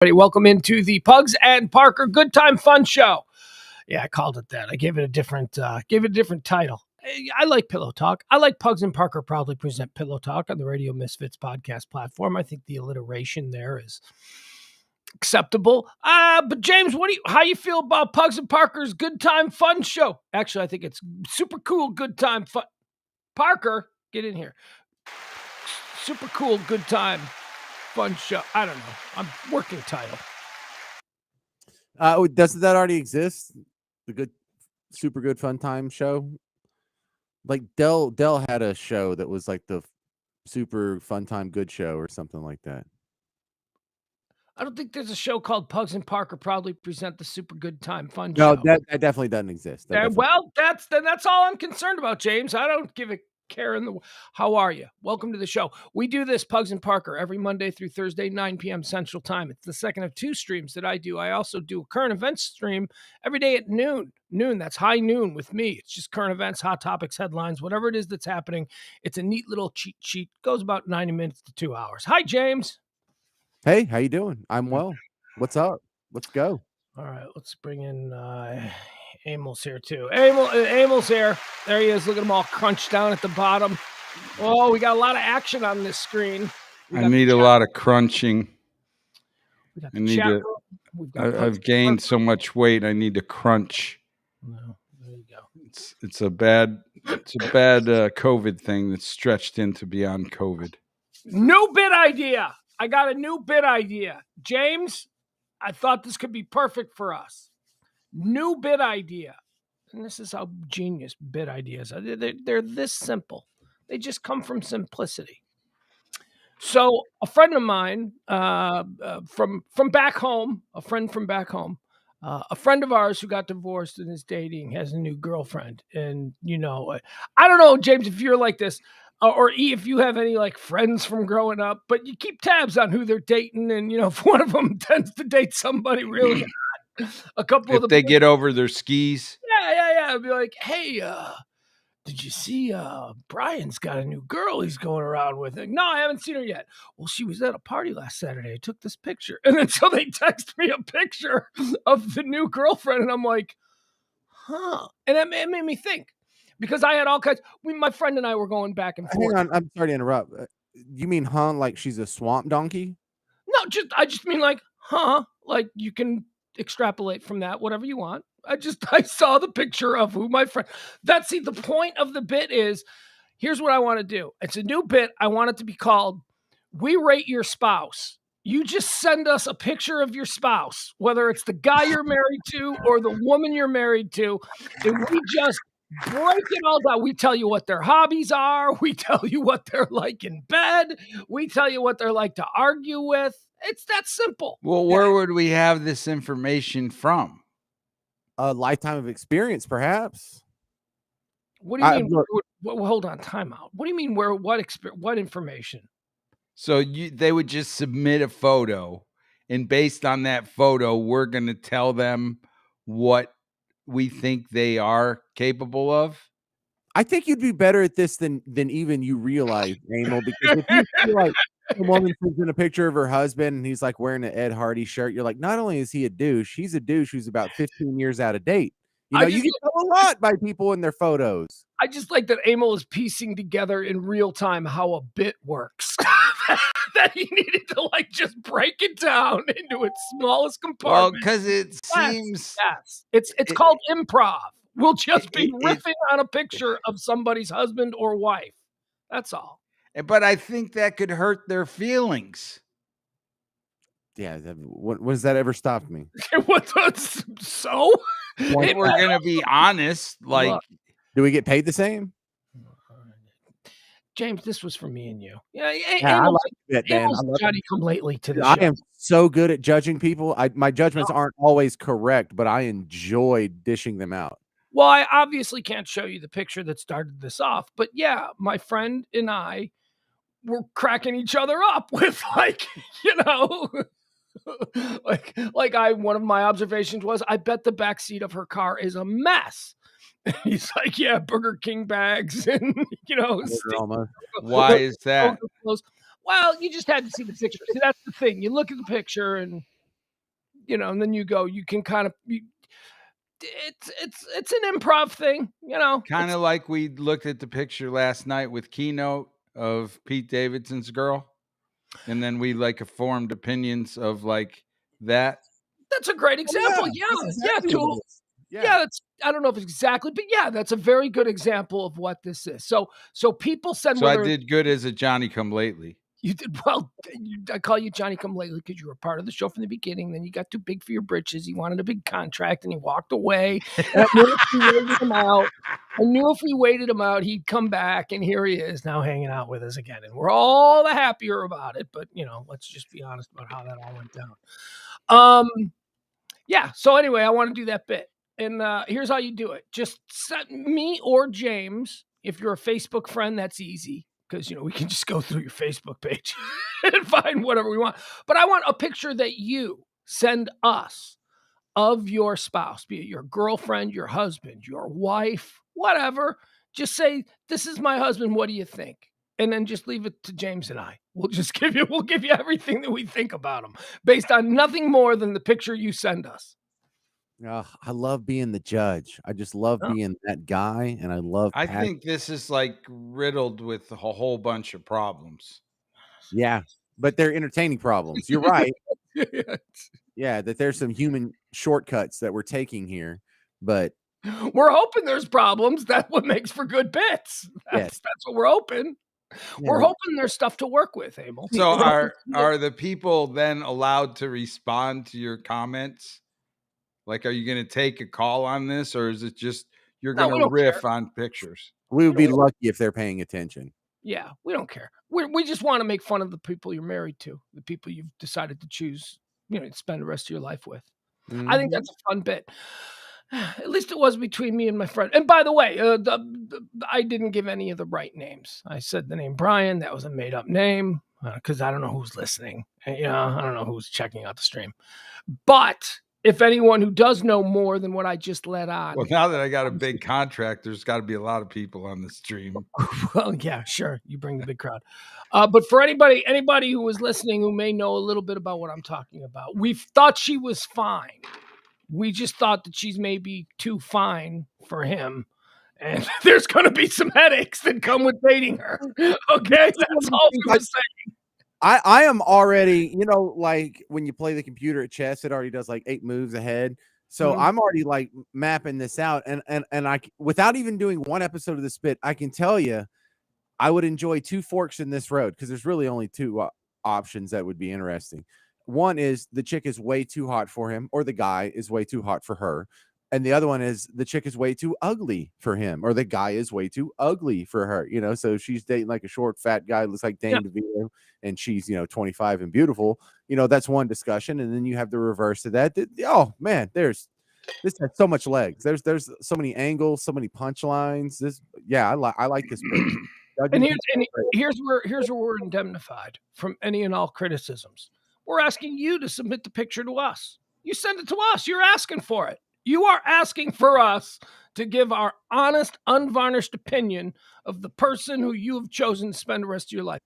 Welcome into the Pugs and Parker Good Time Fun Show. Yeah, I called it that. I gave it a different title. I like Pillow Talk. I like Pugs and Parker proudly present Pillow Talk on the Radio Misfits podcast platform. I think the alliteration there is acceptable. But James, how you feel about Pugs and Parker's Good Time Fun Show? Actually, I think it's super cool. Good Time Fun. Parker, get in here. Super cool. Good Time Fun Show. I don't know. I'm working title. Doesn't that already exist? The super good fun time show. Like Dell had a show that was like the super fun time good show or something like that. I don't think there's a show called Pugs and Parker proudly present the super good time fun show. No, that definitely doesn't exist. Well, that's all I'm concerned about, James. I don't give a care in the. How are you? Welcome to the show. We do this Pugs and Parker every Monday through Thursday, 9 p.m. Central Time. It's the second of two streams that I do. I also do a current events stream every day at noon. That's high noon with me. It's just current events, hot topics, headlines, whatever it is that's happening. It's a neat little cheat sheet. Goes about 90 minutes to 2 hours. Hi, James. Hey, how you doing? I'm well. What's up? Let's go. All right, let's bring in Emil's here too. Emil's here. There he is. Look at him all crunched down at the bottom. Oh, we got a lot of action on this screen. I need a lot of crunching. I've gained so much weight. I need to crunch. No, there you go. It's a bad COVID thing that's stretched into beyond COVID. New bit idea. I got a new bit idea. James, I thought this could be perfect for us. New bit idea. And this is how genius bit ideas are. They're this simple. They just come from simplicity. So a friend of mine from back home, a friend of ours who got divorced and is dating has a new girlfriend. And, I don't know, James, if you're like this, or if you have any like friends from growing up, but you keep tabs on who they're dating. And, if one of them tends to date somebody really hot, a couple of them. If they get over their skis. Yeah. I'd be like, hey, did you see Brian's got a new girl he's going around with? Like, no, I haven't seen her yet. Well, she was at a party last Saturday. I took this picture. And then so they text me a picture of the new girlfriend. And I'm like, huh. And it made me think. Because I had all kinds. My friend and I were going back and forth. Hang on, I'm sorry to interrupt. You mean, like she's a swamp donkey? No, I just mean like, like you can extrapolate from that whatever you want. I saw the picture of who my friend. The point of the bit is, here's what I want to do. It's a new bit. I want it to be called "We Rate Your Spouse." You just send us a picture of your spouse, whether it's the guy you're married to or the woman you're married to, and we just break it all down. We tell you what their hobbies are. We tell you what they're like in bed. We tell you what they're like to argue with. It's that simple. Well, where would we have this information from? A lifetime of experience, perhaps. What do you mean? Hold on, time out. What do you mean? What information? So they would just submit a photo, and based on that photo, we're going to tell them what we think they are capable of. I think you'd be better at this than even you realize, Emil, because if you feel like a woman sends in a picture of her husband and he's like wearing an Ed Hardy shirt, you're like, not only is he a douche, he's a douche who's about 15 years out of date. You can tell a lot by people in their photos. I just like that Emil is piecing together in real time how a bit works. That he needed to like just break it down into its smallest compartment. Well, because it seems it's called improv. We'll just be riffing on a picture of somebody's husband or wife. That's all. But I think that could hurt their feelings. Yeah, what does that ever stop me? So? If we're gonna be honest, like, look, do we get paid the same? James, this was for me and you. Yeah, I like it, man. Johnny come lately to the show. I am so good at judging people. My judgments aren't always correct, but I enjoy dishing them out. Well, I obviously can't show you the picture that started this off, but yeah, my friend and I were cracking each other up with one of my observations was, I bet the backseat of her car is a mess. He's like, yeah, Burger King bags and, Why is that? Well, you just had to see the picture. See, that's the thing. You look at the picture and and then you can kind of, it's an improv thing, Kind of like we looked at the picture last night with Keynote of Pete Davidson's girl. And then we formed opinions of that. That's a great example. That's, I don't know if it's exactly, but that's a very good example of what this is. So people said, so I did good as a Johnny Come Lately. You did well. I call you Johnny Come Lately because you were part of the show from the beginning. Then you got too big for your britches. He wanted a big contract and he walked away. And I knew if we waited him out, he'd come back. And here he is now hanging out with us again. And we're all the happier about it. But, let's just be honest about how that all went down. So anyway, I want to do that bit. And here's how you do it. Just set me or James. If you're a Facebook friend, that's easy. Because, we can just go through your Facebook page and find whatever we want. But I want a picture that you send us of your spouse, be it your girlfriend, your husband, your wife, whatever. Just say, this is my husband. What do you think? And then just leave it to James and I. We'll give you everything that we think about him based on nothing more than the picture you send us. I love being the judge. I just love being that guy, and I think this is riddled with a whole bunch of problems. Yeah, but they're entertaining problems. You're right. Yeah, that there's some human shortcuts that we're taking here, but we're hoping there's problems. That's what makes for good bits. That's what we're hoping. Yeah. We're hoping there's stuff to work with, Emil. So are the people then allowed to respond to your comments? Are you going to take a call on this, or is it just you're going to riff on pictures? We would be lucky if they're paying attention. Yeah, we don't care. We just want to make fun of the people you're married to, the people you've decided to choose, to spend the rest of your life with. Mm-hmm. I think that's a fun bit. At least it was between me and my friend. And by the way, I didn't give any of the right names. I said the name Brian. That was a made-up name because I don't know who's listening. I don't know who's checking out the stream. But if anyone who does know more than what I just let on. Well, now that I got a big contract, there's got to be a lot of people on the stream. Well, yeah, sure. You bring the big crowd. But for anybody who was listening who may know a little bit about what I'm talking about, we thought she was fine. We just thought that she's maybe too fine for him. And there's going to be some headaches that come with dating her. Okay? That's all we were saying. I am already, when you play the computer at chess, it already does 8 moves ahead. So I'm already mapping this out. And I, without even doing one episode of the spit, I can tell you, I would enjoy 2 forks in this road because there's really only 2 options that would be interesting. One is the chick is way too hot for him, or the guy is way too hot for her. And the other one is the chick is way too ugly for him, or the guy is way too ugly for her. So she's dating a short, fat guy, looks like Danny DeVito, and she's 25 and beautiful. That's one discussion, and then you have the reverse of that. Oh man, this has so much legs. There's so many angles, so many punchlines. I like this. And here's where we're indemnified from any and all criticisms. We're asking you to submit the picture to us. You send it to us. You're asking for it. You are asking for us to give our honest, unvarnished opinion of the person who you have chosen to spend the rest of your life.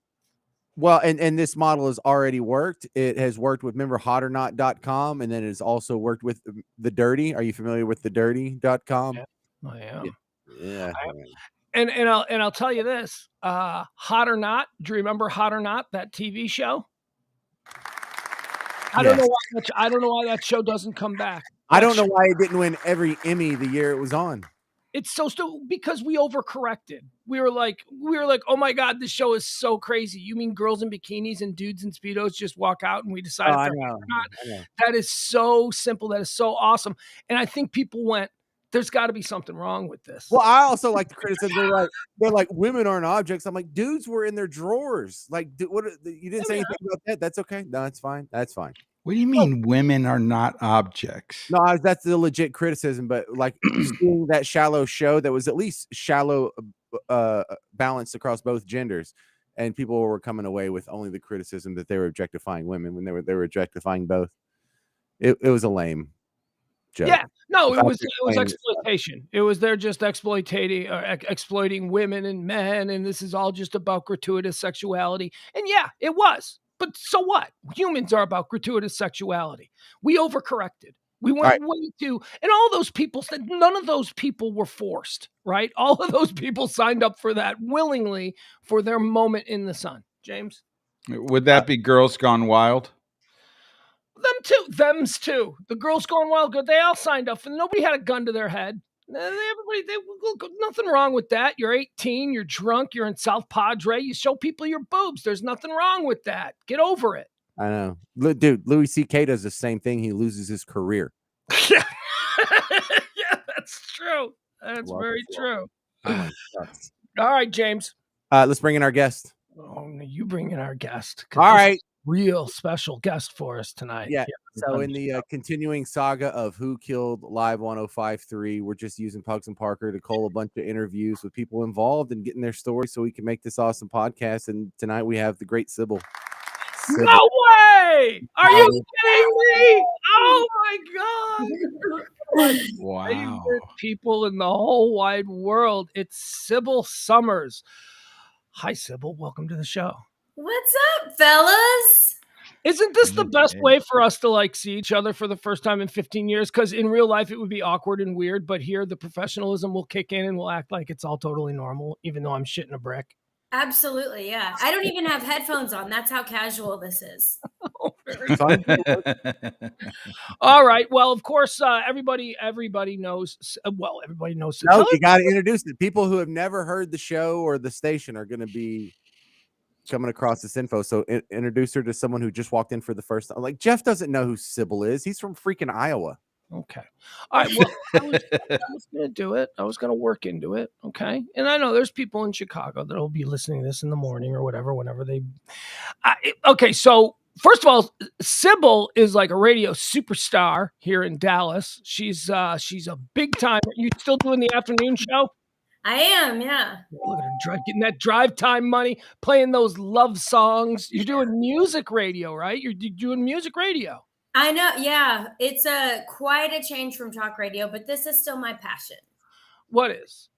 Well, and this model has already worked. It has worked with, remember, hotornot.com, and then it has also worked with The Dirty. Are you familiar with thedirty.com? Yeah, I am. Yeah. And I'll tell you this, Hot or Not. Do you remember Hot or Not, that TV show? I don't know why that show doesn't come back. I don't know why it didn't win every Emmy the year it was on. It's so because we overcorrected. We were like, oh my God, this show is so crazy. You mean girls in bikinis and dudes in Speedos just walk out and we decided I know. That is so simple. That is so awesome. And I think people went, there's got to be something wrong with this. Well, I also like the criticism. They're like women aren't objects. I'm like, dudes were in their drawers. You didn't say anything about that. That's okay. No, it's fine. That's fine. What do you mean women are not objects? No, that's the legit criticism. But seeing that shallow show that was at least shallow, balanced across both genders, and people were coming away with only the criticism that they were objectifying women when they were objectifying both. It was a lame joke. Yeah, no, it was exploitation. It was they're just exploiting women and men, and this is all just about gratuitous sexuality. And yeah, it was. But so what? Humans are about gratuitous sexuality. We overcorrected. We went way too, and all those people said none of those people were forced, right? All of those people signed up for that willingly for their moment in the sun. James? Would that be Girls Gone Wild? Them's too. The Girls Gone Wild good. They all signed up, and nobody had a gun to their head. Nothing wrong with that. You're 18, you're drunk, you're in South Padre, you show people your boobs. There's nothing wrong with that. Get over it. I know. Dude, Louis C.K. does the same thing. He loses his career. Yeah, that's true. That's very true. Oh, all right, James. Let's bring in our guest. Oh, no, you bring in our guest. All right. Real special guest for us tonight. Yeah. So in the continuing saga of Who Killed Live 105.3, we're just using Pugs and Parker to cull a bunch of interviews with people involved and getting their stories so we can make this awesome podcast. And tonight we have the great Sybil. No way! Are you kidding me? Oh my God! Wow. Favorite people in the whole wide world. It's Sybil Summers. Hi, Sybil. Welcome to the show. What's up, fellas? Isn't this the best way for us to see each other for the first time in 15 years? Because in real life, it would be awkward and weird, but here the professionalism will kick in and we'll act like it's all totally normal, even though I'm shitting a brick. Absolutely, yeah. I don't even have headphones on. That's how casual this is. All right. Well, of course, everybody knows. Everybody knows. No, you got to introduce it. People who have never heard the show or the station are going to be coming across this info. So introduce her to someone who just walked in for the first time. Like Jeff doesn't know who Sybil is. He's from freaking Iowa. Okay. All right. Well, I was going to do it. I was going to work into it. Okay. And I know there's people in Chicago that will be listening to this in the morning or whatever, whenever they. Okay. So first of all, Sybil is like a radio superstar here in Dallas. She's a big time. You still doing the afternoon show? I am, yeah. Look at her getting that drive time money, playing those love songs. You're doing music radio, right? You're doing music radio. I know, yeah. It's quite a change from talk radio, but this is still my passion. What is?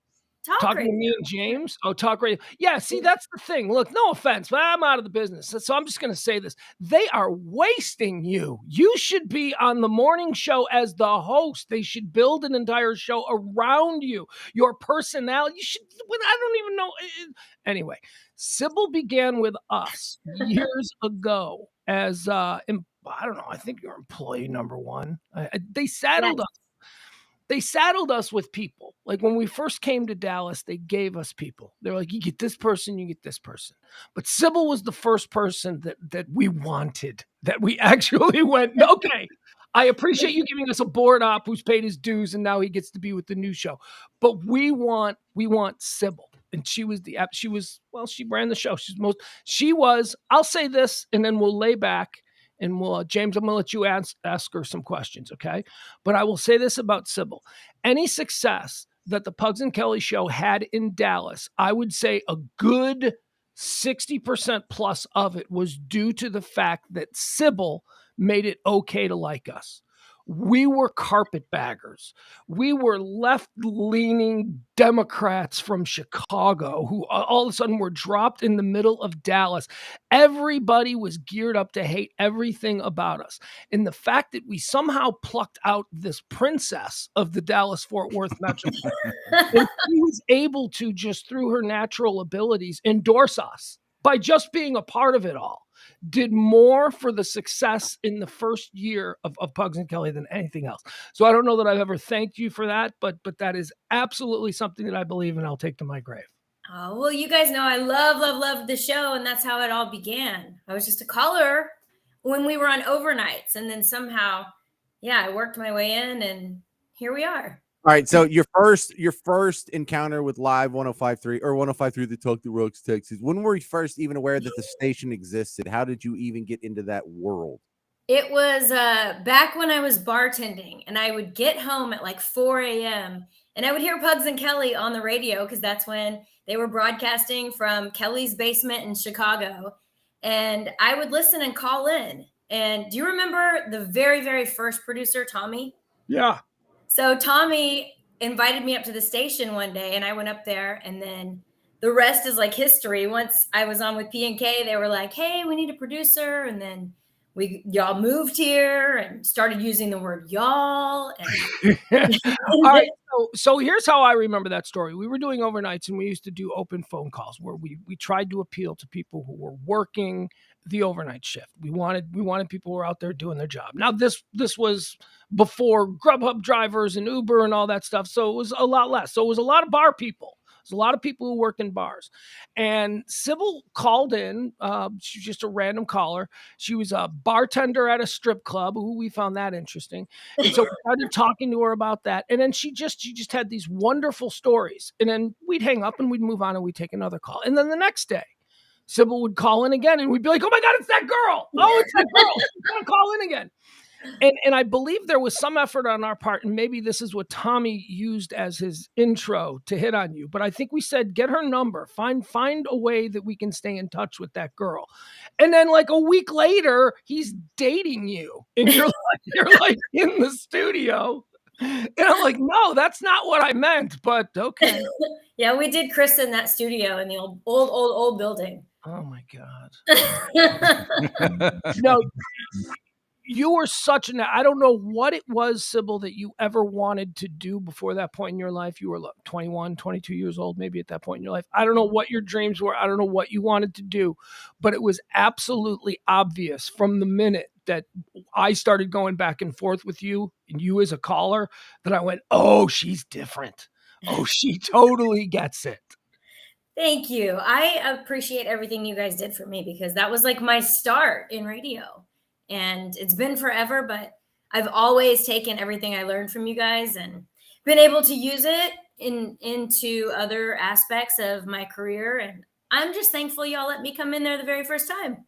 Talking radio. To me and James? Oh, talk radio. Yeah, see, that's the thing. Look, no offense, but I'm out of the business. So I'm just going to say this. They are wasting you. You should be on the morning show as the host. They should build an entire show around you. Your personality. You should, I don't even know. Anyway, Sybil began with us years ago as, I don't know, I think you're employee number one. They saddled us. They saddled us with people. Like when we first came to Dallas, they gave us people. They're like, you get this person, you get this person. But Sybil was the first person that we wanted, that we actually went, okay, I appreciate you giving us a board op who's paid his dues and now he gets to be with the new show. But we want Sybil. And she ran the show. I'll say this and then we'll lay back. And James, I'm going to let you ask her some questions, okay? But I will say this about Sybil. Any success that the Pugs and Kelly show had in Dallas, I would say a good 60% plus of it was due to the fact that Sybil made it okay to like us. We were carpetbaggers. We were left-leaning Democrats from Chicago who all of a sudden were dropped in the middle of Dallas. Everybody was geared up to hate everything about us. And the fact that we somehow plucked out this princess of the Dallas-Fort Worth metro, and she was able to, just through her natural abilities, endorse us by just being a part of it all, did more for the success in the first year of Pugs and Kelly than anything else. So I don't know that I've ever thanked you for that, but that is absolutely something that I believe and I'll take to my grave. Oh, well, you guys know I love the show, and that's how it all began. I was just a caller when we were on overnights, and then somehow, I worked my way in, and here we are. All right, so your first encounter with Live 105.3 or 105.3 the Talk the Rocks, Texas. When were you first even aware that the station existed? How did you even get into that world? It was back when I was bartending, and I would get home at like 4 a.m. and I would hear Pugs and Kelly on the radio because that's when they were broadcasting from Kelly's basement in Chicago. And I would listen and call in. And do you remember the very, very first producer, Tommy? Yeah. So Tommy invited me up to the station one day, and I went up there, and then the rest is like history. Once I was on with P&K, they were like, hey, we need a producer. And then y'all moved here and started using the word y'all. And all right. So here's how I remember that story. We were doing overnights and we used to do open phone calls where we tried to appeal to people who were working the overnight shift. We wanted people who were out there doing their job. Now this was before Grubhub drivers and Uber and all that stuff. So it was a lot less. So it was a lot of bar people. There's a lot of people who worked in bars. And Sybil called in. She was just a random caller. She was a bartender at a strip club. Who we found that interesting. And so we started talking to her about that. And then she just had these wonderful stories. And then we'd hang up and we'd move on and we'd take another call. And then the next day, Sybil would call in again and we'd be like, oh my God, it's that girl. Oh, it's that girl. She's going to call in again. And I believe there was some effort on our part, and maybe this is what Tommy used as his intro to hit on you. But I think we said, get her number, find a way that we can stay in touch with that girl. And then like a week later, he's dating you, and you're like in the studio. And I'm like, no, that's not what I meant. But okay. Yeah, we did christen that studio in the old building. Oh my God. No. You were such I don't know what it was, Sybil, that you ever wanted to do before that point in your life. You were 21, 22 years old, maybe at that point in your life. I don't know what your dreams were. I don't know what you wanted to do, but it was absolutely obvious from the minute that I started going back and forth with you and you as a caller that I went, oh, she's different. Oh, she totally gets it. Thank you. I appreciate everything you guys did for me because that was like my start in radio. And it's been forever, but I've always taken everything I learned from you guys and been able to use it into other aspects of my career. And I'm just thankful y'all let me come in there the very first time.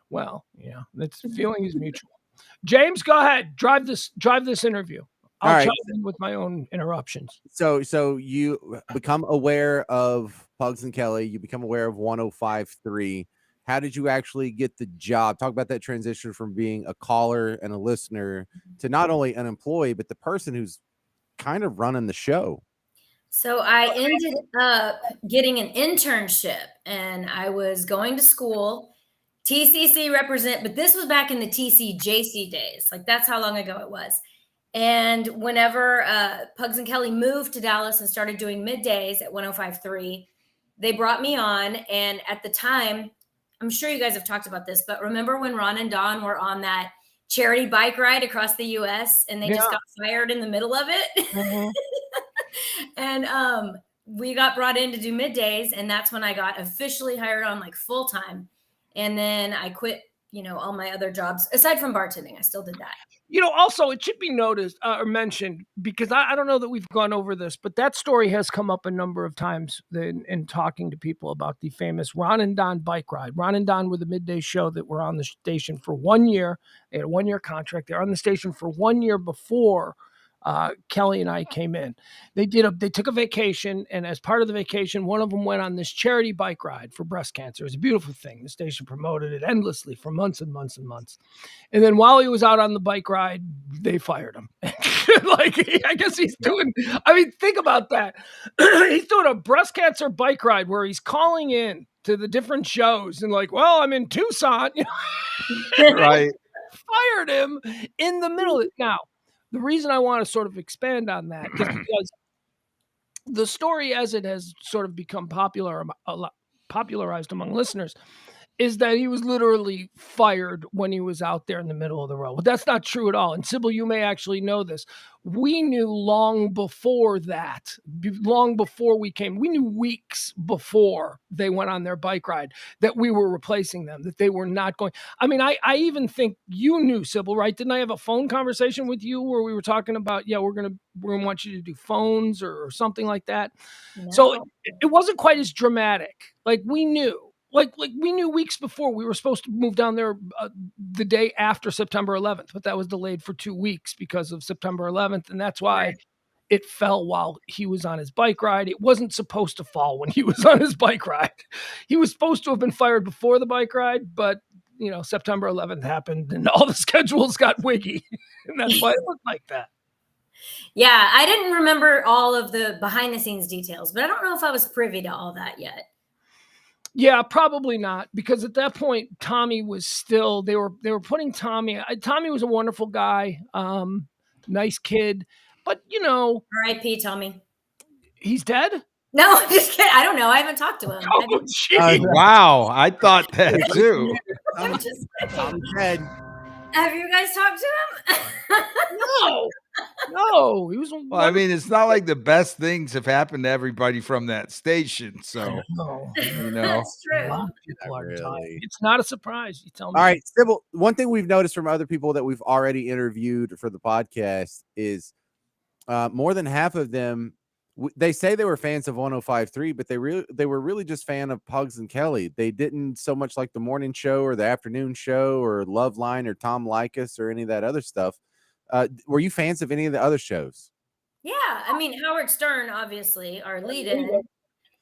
Well, yeah, that's feeling is mutual. James, go ahead. Drive this interview. I'll chime in with my own interruptions. So you become aware of Pugs and Kelly. You become aware of 105.3. How did you actually get the job? Talk about that transition from being a caller and a listener to not only an employee, but the person who's kind of running the show. So I ended up getting an internship and I was going to school, TCC represent, but this was back in the TCJC days. Like that's how long ago it was. And whenever Pugs and Kelly moved to Dallas and started doing middays at 105.3, they brought me on. And at the time, I'm sure you guys have talked about this, but remember when Ron and Dawn were on that charity bike ride across the U.S. and they just got fired in the middle of it? Mm-hmm. And we got brought in to do middays, and that's when I got officially hired on like full time. And then I quit, all my other jobs aside from bartending. I still did that. Also, it should be noticed or mentioned because I don't know that we've gone over this, but that story has come up a number of times in talking to people about the famous Ron and Don bike ride. Ron and Don were the midday show that were on the station for 1 year. They had a 1 year contract. They were on the station for 1 year before Kelly and I came in. They took a vacation, and as part of the vacation, one of them went on this charity bike ride for breast cancer. It was a beautiful thing. The station promoted it endlessly for months and months and months. And then while he was out on the bike ride, they fired him. I guess he's doing, think about that. He's doing a breast cancer bike ride where he's calling in to the different shows and I'm in Tucson. Right. Fired him in the middle of it. Now, the reason I want to sort of expand on that is because the story, as it has sort of become popularized among listeners, is that he was literally fired when he was out there in the middle of the road. But that's not true at all. And Sybil, you may actually know this. We knew long before that, long before we came, we knew weeks before they went on their bike ride that we were replacing them, that they were not going. I even think you knew, Sybil, right? Didn't I have a phone conversation with you where we were talking about, we're going to want you to do phones or something like that. No. So it wasn't quite as dramatic. We knew. We knew weeks before we were supposed to move down there the day after September 11th, but that was delayed for 2 weeks because of September 11th. And that's why it fell while he was on his bike ride. It wasn't supposed to fall when he was on his bike ride. He was supposed to have been fired before the bike ride, but September 11th happened and all the schedules got wiggy. And that's why it looked like that. Yeah, I didn't remember all of the behind the scenes details, but I don't know if I was privy to all that yet. Yeah, probably not, because at that point Tommy was still. They were putting Tommy. Tommy was a wonderful guy, nice kid, but R.I.P. Tommy. he's dead. No, I'm just kidding. I don't know. I haven't talked to him. Oh, geez. Wow, I thought that too. I'm just kidding. Dead. Have you guys talked to him? No, he was. Well, I mean, it's not like the best things have happened to everybody from that station. So, No, That's true. a lot of people are Really. dying. It's not a surprise. You tell me. All right, Sybil, one thing we've noticed from other people that we've already interviewed for the podcast is more than half of them, they say they were fans of 105.3, but they were really just fan of Pugs and Kelly. They didn't so much like the morning show or the afternoon show or Love Line or Tom Likas or any of that other stuff. Were you fans of any of the other shows? Yeah, I mean, Howard Stern, obviously, our lead-in,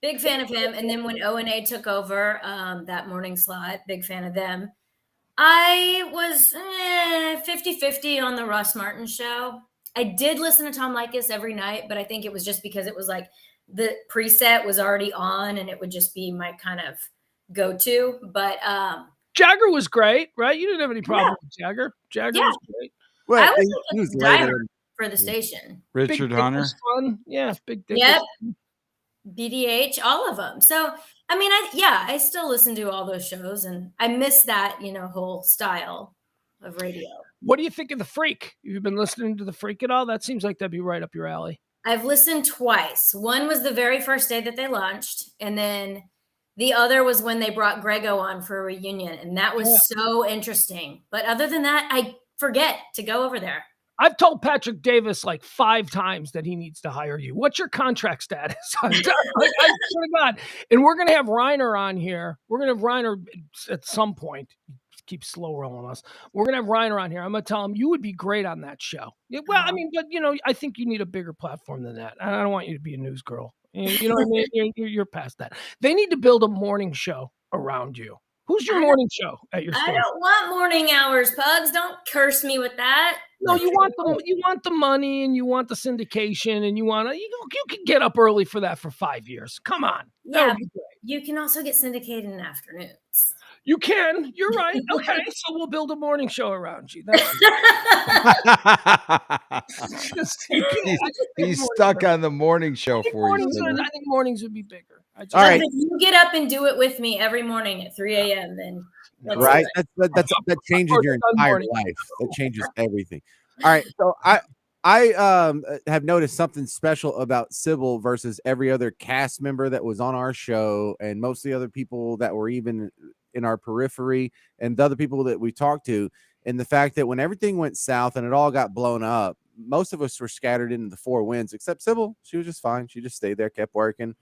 big fan of him. And then when O&A took over that morning slot, big fan of them. I was 50-50 on the Russ Martin show. I did listen to Tom Likas every night, but I think it was just because it was like the preset was already on and it would just be my kind of go-to. But Jagger was great, right? You didn't have any problem with Jagger. Jagger was great. Well, I was he was like a later. diehard for the station. Richard Big Dick Hunter. was fun. Yeah, Big Dick. Yep. was- BDH, all of them. So, I mean, I still listen to all those shows and I miss that, whole style of radio. What do you think of The Freak? You've been listening to The Freak at all? That seems like that'd be right up your alley. I've listened twice. One was the very first day that they launched, and then the other was when they brought Grego on for a reunion, and that was so interesting. But other than that, I forget to go over there. I've told Patrick Davis like 5 times that he needs to hire you. What's your contract status? I swear to God. And we're going to have Reiner on here. We're going to have Reiner at some point. Keep slow rolling us. We're going to have Reiner on here. I'm going to tell him you would be great on that show. Yeah, well, I mean, but I think you need a bigger platform than that. I don't want you to be a news girl. You know what I mean? You're past that. They need to build a morning show around you. Who's your morning show at your I station? don't want morning hours, Pugs. Don't curse me with that. No, you want the money and you want the syndication and you can get up early for that for 5 years. Come on. Yeah, you can also get syndicated in afternoons. You can. You're right. Okay, so we'll build a morning show around you. He's stuck on the morning show for you. I think mornings would be bigger. All right. If you get up and do it with me every morning at 3 a.m., then Right? That changes your entire life. That changes everything. All right. So I have noticed something special about Sybil versus every other cast member that was on our show and most of the other people that were even in our periphery and the other people that we talked to, and the fact that when everything went south and it all got blown up, most of us were scattered into the 4 winds, except Sybil. She was just fine. She just stayed there, kept working.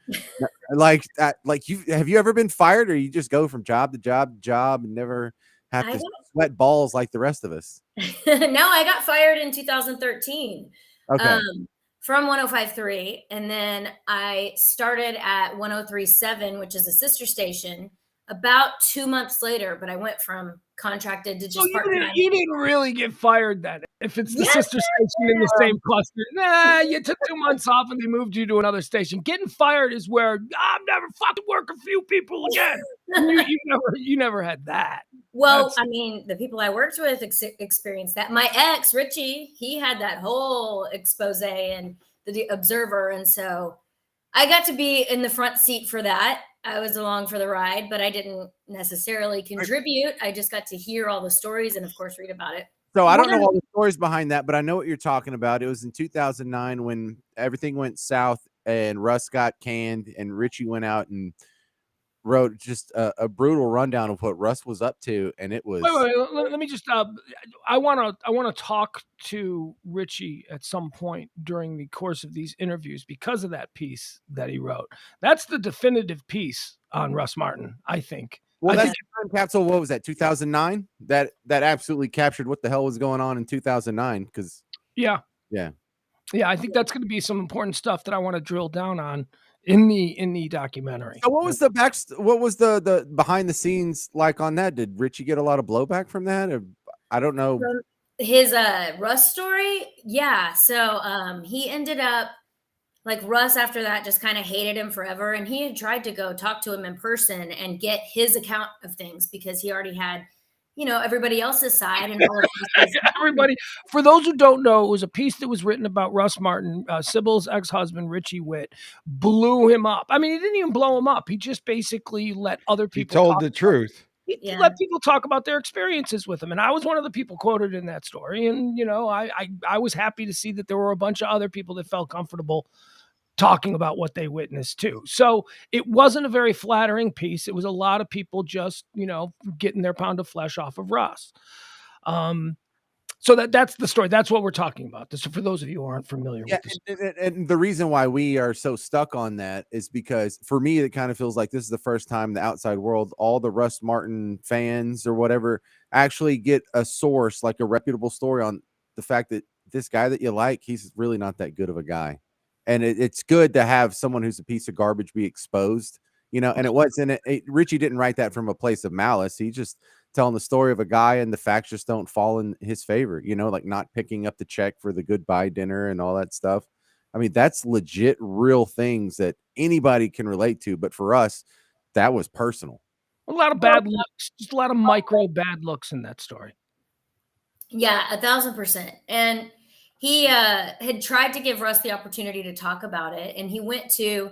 Like have you ever been fired, or you just go from job to job to job and never have to sweat balls like the rest of us? No, I got fired in 2013. Okay. From 105.3, and then I started at 103.7, which is a sister station, about 2 months later, but I went from contracted to just part-time. You didn't really get fired then. If it's the sister station in the same cluster. Nah, you took 2 months off and they moved you to another station. Getting fired is where I'm never fucking working for you people again. you never had that. Well, I mean, the people I worked with experienced that. My ex, Richie, he had that whole expose and the Observer. And so I got to be in the front seat for that. I was along for the ride, but I didn't necessarily contribute. I just got to hear all the stories and, of course, read about it. So I don't know all the stories behind that, but I know what you're talking about. It was in 2009 when everything went south and Russ got canned and Richie went out and wrote just a brutal rundown of what Russ was up to, and it was. Wait, let me just. I want to talk to Richie at some point during the course of these interviews because of that piece that he wrote. That's the definitive piece on Russ Martin, I think. Well, that's time capsule. What was that? 2009. That absolutely captured what the hell was going on in 2009. Because yeah, I think that's going to be some important stuff that I want to drill down on in the documentary. So what was the behind the scenes like on that? Did Richie get a lot of blowback from that? Or, I don't know. his Russ story, yeah. So he ended up like Russ after that just kind of hated him forever, and he had tried to go talk to him in person and get his account of things because he already had, everybody else's side and all of Russ's. Everybody, for those who don't know, it was a piece that was written about Russ Martin. Sybil's ex-husband, Richie Witt, blew him up. I mean, he didn't even blow him up. He just basically let other He people told talk the about truth. He Yeah. let people talk about their experiences with him. And I was one of the people quoted in that story. And, I was happy to see that there were a bunch of other people that felt comfortable talking about what they witnessed too. So it wasn't a very flattering piece. It was a lot of people just, getting their pound of flesh off of Russ. So that's the story. That's what we're talking about. This for those of you who aren't familiar with this. And the reason why we are so stuck on that is because for me, it kind of feels like this is the first time the outside world, all the Russ Martin fans or whatever, actually get a source, like a reputable story on the fact that this guy that you like, he's really not that good of a guy. And it's good to have someone who's a piece of garbage be exposed, and it wasn't, Richie didn't write that from a place of malice. He just telling the story of a guy and the facts just don't fall in his favor, like not picking up the check for the goodbye dinner and all that stuff. I mean, that's legit real things that anybody can relate to. But for us, that was personal. A lot of bad looks, just a lot of micro bad looks in that story. Yeah, 1,000%. And he had tried to give Russ the opportunity to talk about it. And he went to,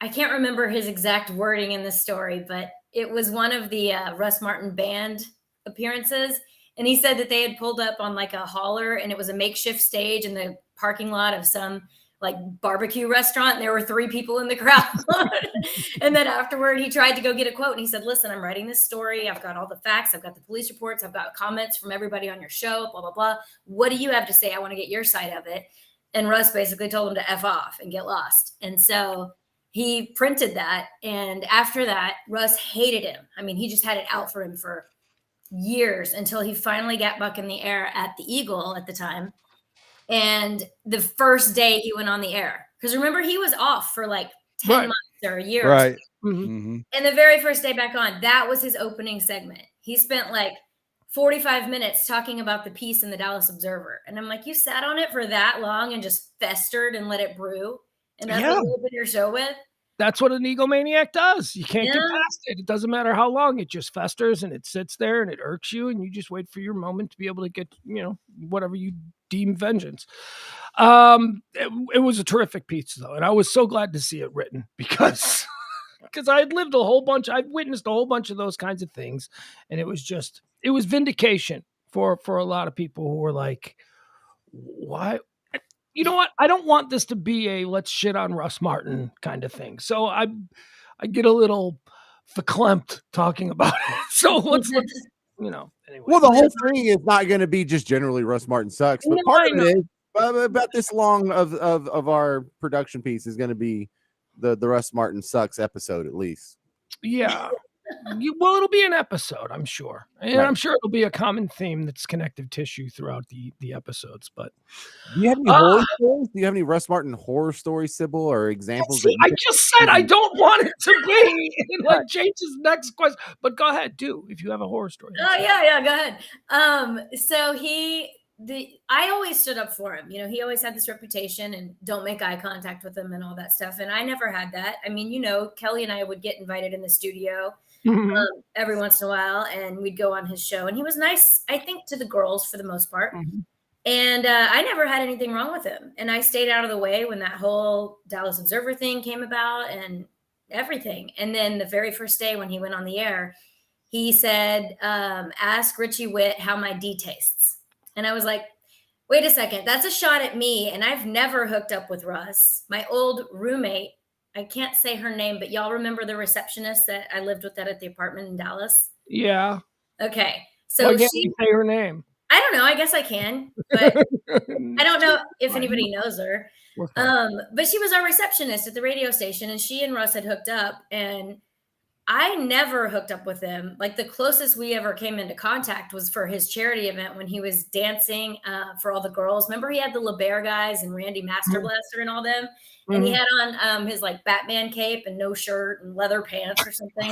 I can't remember his exact wording in the story, but it was one of the Russ Martin band appearances. And he said that they had pulled up on like a hauler and it was a makeshift stage in the parking lot of some like barbecue restaurant. And there were 3 people in the crowd. And then afterward, he tried to go get a quote and he said, listen, I'm writing this story. I've got all the facts. I've got the police reports. I've got comments from everybody on your show, blah, blah, blah. What do you have to say? I want to get your side of it. And Russ basically told him to F off and get lost. And so he printed that. And after that, Russ hated him. I mean, he just had it out for him for years until he finally got back in the air at the Eagle at the time. And the first day he went on the air, because remember, he was off for like 10 months or a year. Right. Mm-hmm. And the very first day back on, that was his opening segment. He spent like 45 minutes talking about the piece in the Dallas Observer. And I'm like, you sat on it for that long and just festered and let it brew. And that's what you open your show with. That's what an egomaniac does. You can't get past it. It doesn't matter how long. It just festers and it sits there and it irks you. And you just wait for your moment to be able to get, whatever you deem vengeance. It was a terrific piece, though. And I was so glad to see it written because I had lived I've witnessed a whole bunch of those kinds of things. And it was vindication for a lot of people who were like, why? You know what? I don't want this to be a let's shit on Russ Martin kind of thing. So I get a little verklempt talking about it. So let's anyway. Well, the whole thing is not going to be just generally Russ Martin sucks, but part of it is about this long of our production piece is going to be the Russ Martin sucks episode at least. Yeah. Well, it'll be an episode, I'm sure. And I'm sure it'll be a common theme that's connective tissue throughout the episodes. But do you have any horror stories? Do you have any Russ Martin horror stories, Sybil, or examples? See, I just said I don't want it to be like James' next question. But go ahead, if you have a horror story. Oh, yeah, go ahead. So I always stood up for him. He always had this reputation and don't make eye contact with him and all that stuff. And I never had that. I mean, Kelly and I would get invited in the studio every once in a while and we'd go on his show. And he was nice, I think, to the girls for the most part. Mm-hmm. And I never had anything wrong with him. And I stayed out of the way when that whole Dallas Observer thing came about and everything. And then the very first day when he went on the air, he said, ask Richie Witt how my D tastes. And I was like, wait a second, that's a shot at me. And I've never hooked up with Russ. My old roommate, I can't say her name, but y'all remember the receptionist that I lived with at the apartment in Dallas? Yeah. Okay. So why can't you say her name? I don't know. I guess I can, but I don't know if anybody knows her. But she was our receptionist at the radio station and she and Russ had hooked up and I never hooked up with him. Like the closest we ever came into contact was for his charity event when he was dancing for all the girls. Remember he had the LeBear guys and Randy Masterblaster and all them. And he had on his like Batman cape and no shirt and leather pants or something.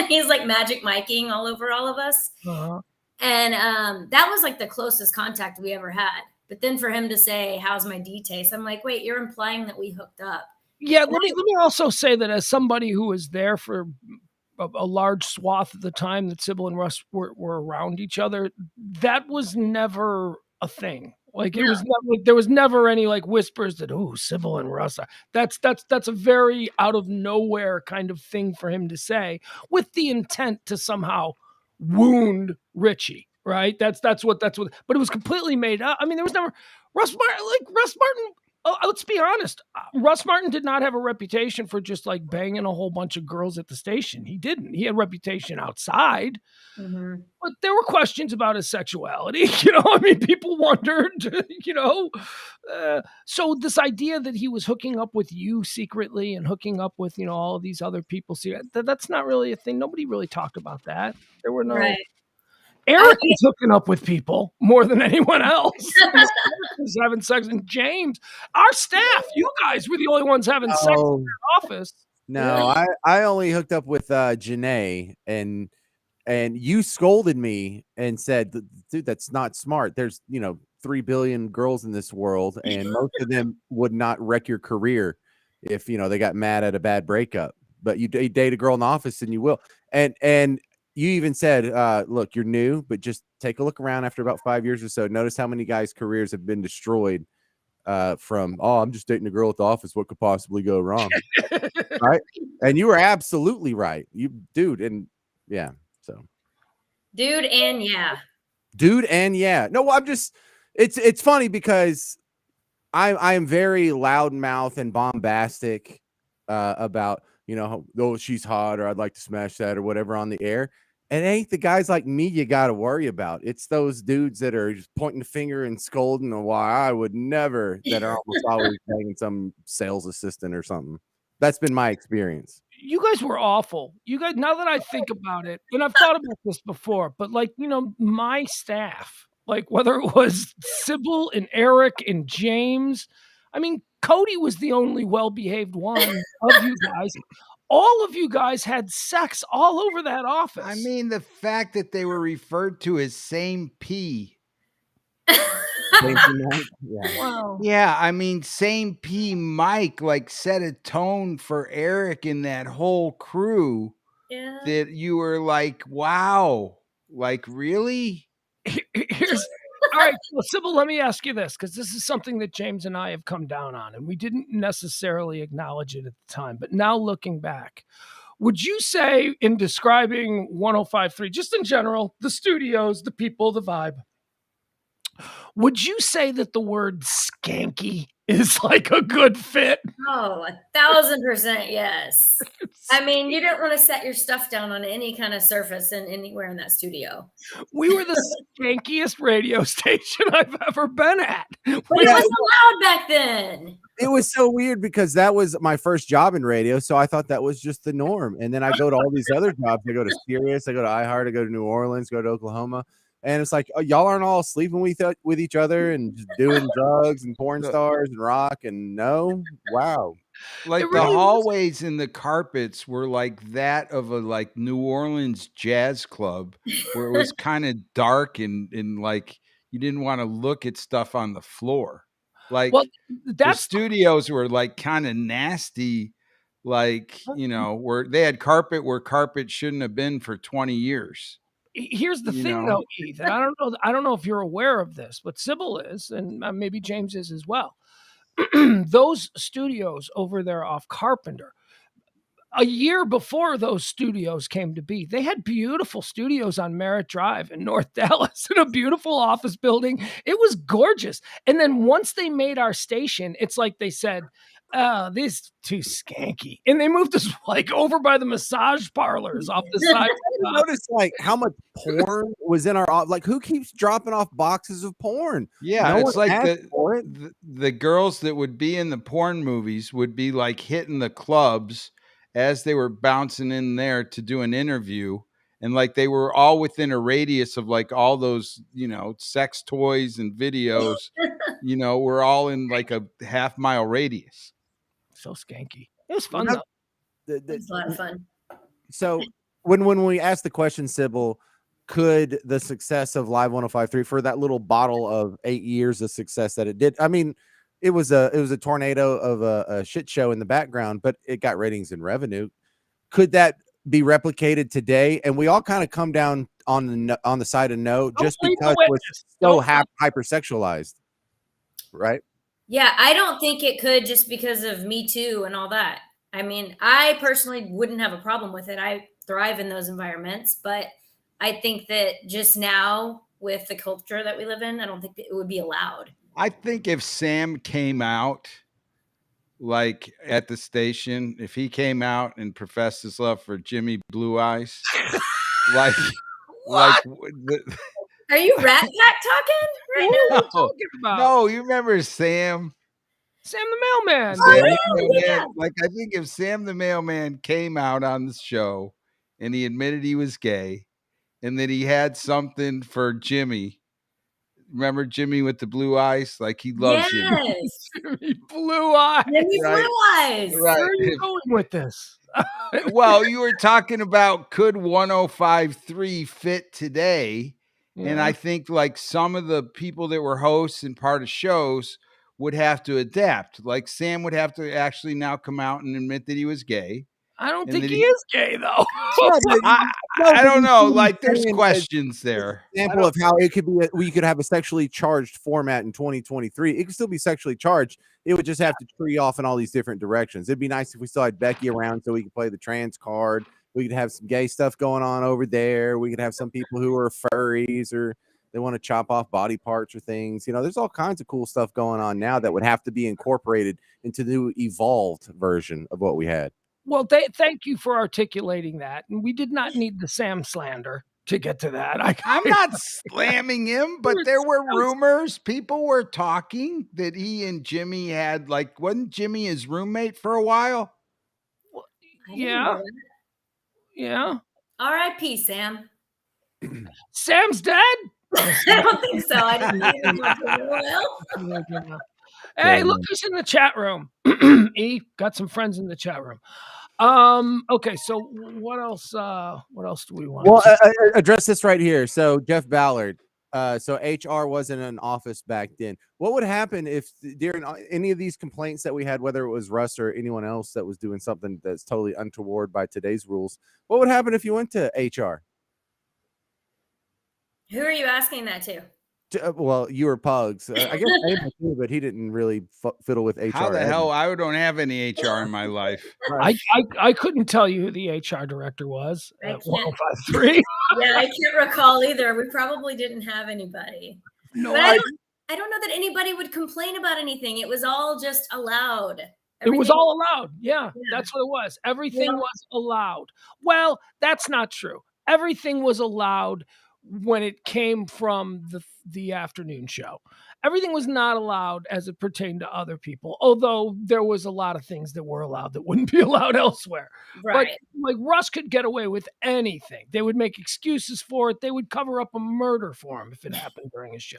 He's like Magic Miking all over all of us. Uh-huh. And that was like the closest contact we ever had. But then for him to say, "How's my D taste?" I'm like, wait, you're implying that we hooked up. Yeah, let me also say that as somebody who was there for a large swath of the time that Sybil and Russ were around each other, that was never a thing. Like it was never, there was never any like whispers that, oh, Sybil and Russ are. That's a very out of nowhere kind of thing for him to say with the intent to somehow wound Richie, right? That's what, but it was completely made up. I mean, there was never Russ Martin. Oh, let's be honest. Russ Martin did not have a reputation for just like banging a whole bunch of girls at the station. He didn't. He had a reputation outside. Mm-hmm. But there were questions about his sexuality. I mean, people wondered, So this idea that he was hooking up with you secretly and hooking up with, all of these other people, that's not really a thing. Nobody really talked about that. There were no... Right. Eric was hooking up with people more than anyone else. Eric was having sex. And James, our staff, you guys were the only ones having sex in their office. No, I only hooked up with Janae, and you scolded me and said, dude, that's not smart. There's 3 billion girls in this world, and most of them would not wreck your career if they got mad at a bad breakup. But you date a girl in the office and you will. And you even said, look, you're new, but just take a look around after about 5 years or so. Notice how many guys' careers have been destroyed from, I'm just dating a girl at the office. What could possibly go wrong? Right? And you were absolutely right. Dude. So. Dude and yeah. No, I'm just, it's funny because I am very loudmouth and bombastic about, oh, she's hot, or I'd like to smash that, or whatever on the air. It ain't the guys like me you got to worry about. It's those dudes that are just pointing the finger and scolding why I would never, that are almost always banging some sales assistant or something. That's been my experience. You guys were awful. You guys, now that I think about it, and I've thought about this before, but like, my staff, like whether it was Sybil and Eric and James, I mean, Cody was the only well-behaved one of you guys. All of you guys had sex all over that office. I mean, the fact that they were referred to as same P. Wow. Yeah, I mean, same P Mike like set a tone for Eric and that whole crew. Yeah. That you were like, wow, like really? All right, well, Sybil, let me ask you this, because this is something that James and I have come down on, and we didn't necessarily acknowledge it at the time. But now looking back, would you say in describing 105.3, just in general, the studios, the people, the vibe, would you say that the word skanky is like a good fit? Oh, 1,000% yes. I mean, you don't want to set your stuff down on any kind of surface and anywhere in that studio. We were the skankiest radio station I've ever been at. But it wasn't loud back then. It was so weird because that was my first job in radio, so I thought that was just the norm. And then I go to all these other jobs. I go to Sirius, I go to iHeart, I go to New Orleans, go to Oklahoma. And it's like, y'all aren't all sleeping with each other and just doing drugs and porn stars and rock and no. Wow. Like the hallways and the carpets were like that of a like New Orleans jazz club where it was kind of dark and like you didn't want to look at stuff on the floor. Like the studios were like kind of nasty, like, where they had carpet where carpet shouldn't have been for 20 years. Here's the thing, though, Ethan. I don't know if you're aware of this, but Sybil is, and maybe James is as well. Those studios over there off Carpenter, a year before those studios came to be, they had beautiful studios on Merritt Drive in North Dallas in a beautiful office building. It was gorgeous. And then once they made our station, it's like they said, this is too skanky. And they moved us like over by the massage parlors off the side. I noticed like how much porn was in our, like who keeps dropping off boxes of porn? Yeah, it's like the girls that would be in the porn movies would be like hitting the clubs as they were bouncing in there to do an interview. And like they were all within a radius of like all those, sex toys and videos, we're all in like a half-mile radius. So skanky. It was fun though. It was a lot of fun. So when we asked the question, Sybil, could the success of Live 105.3 for that little bottle of 8 years of success that it did? I mean, it was a tornado of a shit show in the background, but it got ratings and revenue. Could that be replicated today? And we all kind of come down on the side of no, just because it was so hypersexualized, right? Yeah, I don't think it could, just because of Me Too and all that. I mean, I personally wouldn't have a problem with it. I thrive in those environments, but I think that just now with the culture that we live in, I don't think that it would be allowed. I think if Sam came out like at the station, if he came out and professed his love for Jimmy Blue Eyes, like Are you Rat Pack talking right now? Talking about? No, you remember Sam the Mailman. Sam the Mailman. Like, I think if Sam the Mailman came out on the show and he admitted he was gay and that he had something for Jimmy. Remember Jimmy with the blue eyes? Like, he loves Jimmy. Jimmy Blue Eyes. Jimmy Blue Eyes. Right. Where are you going with this? Well, you were talking about could 105.3 fit today? Yeah. And I think like some of the people that were hosts and part of shows would have to adapt. Like Sam would have to actually now come out and admit that he was gay. I don't think he is gay, though. I don't know. Like, there's questions there. Example of how it could be, we could have a sexually charged format in 2023. It could still be sexually charged. It would just have to tree off in all these different directions. It'd be nice if we still had Becky around so we could play the trans card. We could have some gay stuff going on over there. We could have some people who are furries or they want to chop off body parts or things. You know, there's all kinds of cool stuff going on now that would have to be incorporated into the new evolved version of what we had. Well, thank you for articulating that. And we did not need the Sam slander to get to that. I'm not slamming him, but there were rumors. People were talking that he and Jimmy had, like, wasn't Jimmy his roommate for a while? Well, yeah. Yeah. R.I.P. Sam. Sam's dead? I don't think so. I didn't know. Hey, look who's in the chat room. E, got some friends in the chat room. Okay, so what else do we want? Well, address this right here. So Jeff Ballard, so HR wasn't an office back then. What would happen if during any of these complaints that we had, whether it was Russ or anyone else that was doing something that's totally untoward by today's rules, what would happen if you went to HR? Who are you asking that to? Well, you were Pugs. I guess Abel too, but he didn't really fiddle with HR. How the hell? I don't have any HR in my life. I couldn't tell you who the HR director was at 105.3. Yeah, I can't recall either. We probably didn't have anybody. No, but I don't know that anybody would complain about anything. It was all just allowed. It was all allowed. Yeah, that's what it was. Everything was allowed. Well, that's not true. Everything was allowed when it came from the afternoon show. Everything was not allowed as it pertained to other people, although there was a lot of things that were allowed that wouldn't be allowed elsewhere. Right. But like Russ could get away with anything. They would make excuses for it. They would cover up a murder for him if it happened during his show.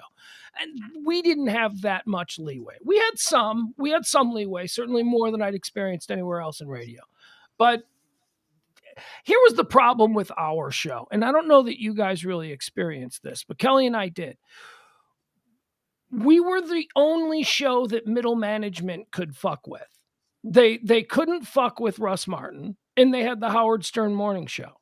And we didn't have that much leeway. We had some leeway, certainly more than I'd experienced anywhere else in radio. But here was the problem with our show. And I don't know that you guys really experienced this, but Kelly and I did. We were the only show that middle management could fuck with. They couldn't fuck with Russ Martin, and they had the Howard Stern morning show.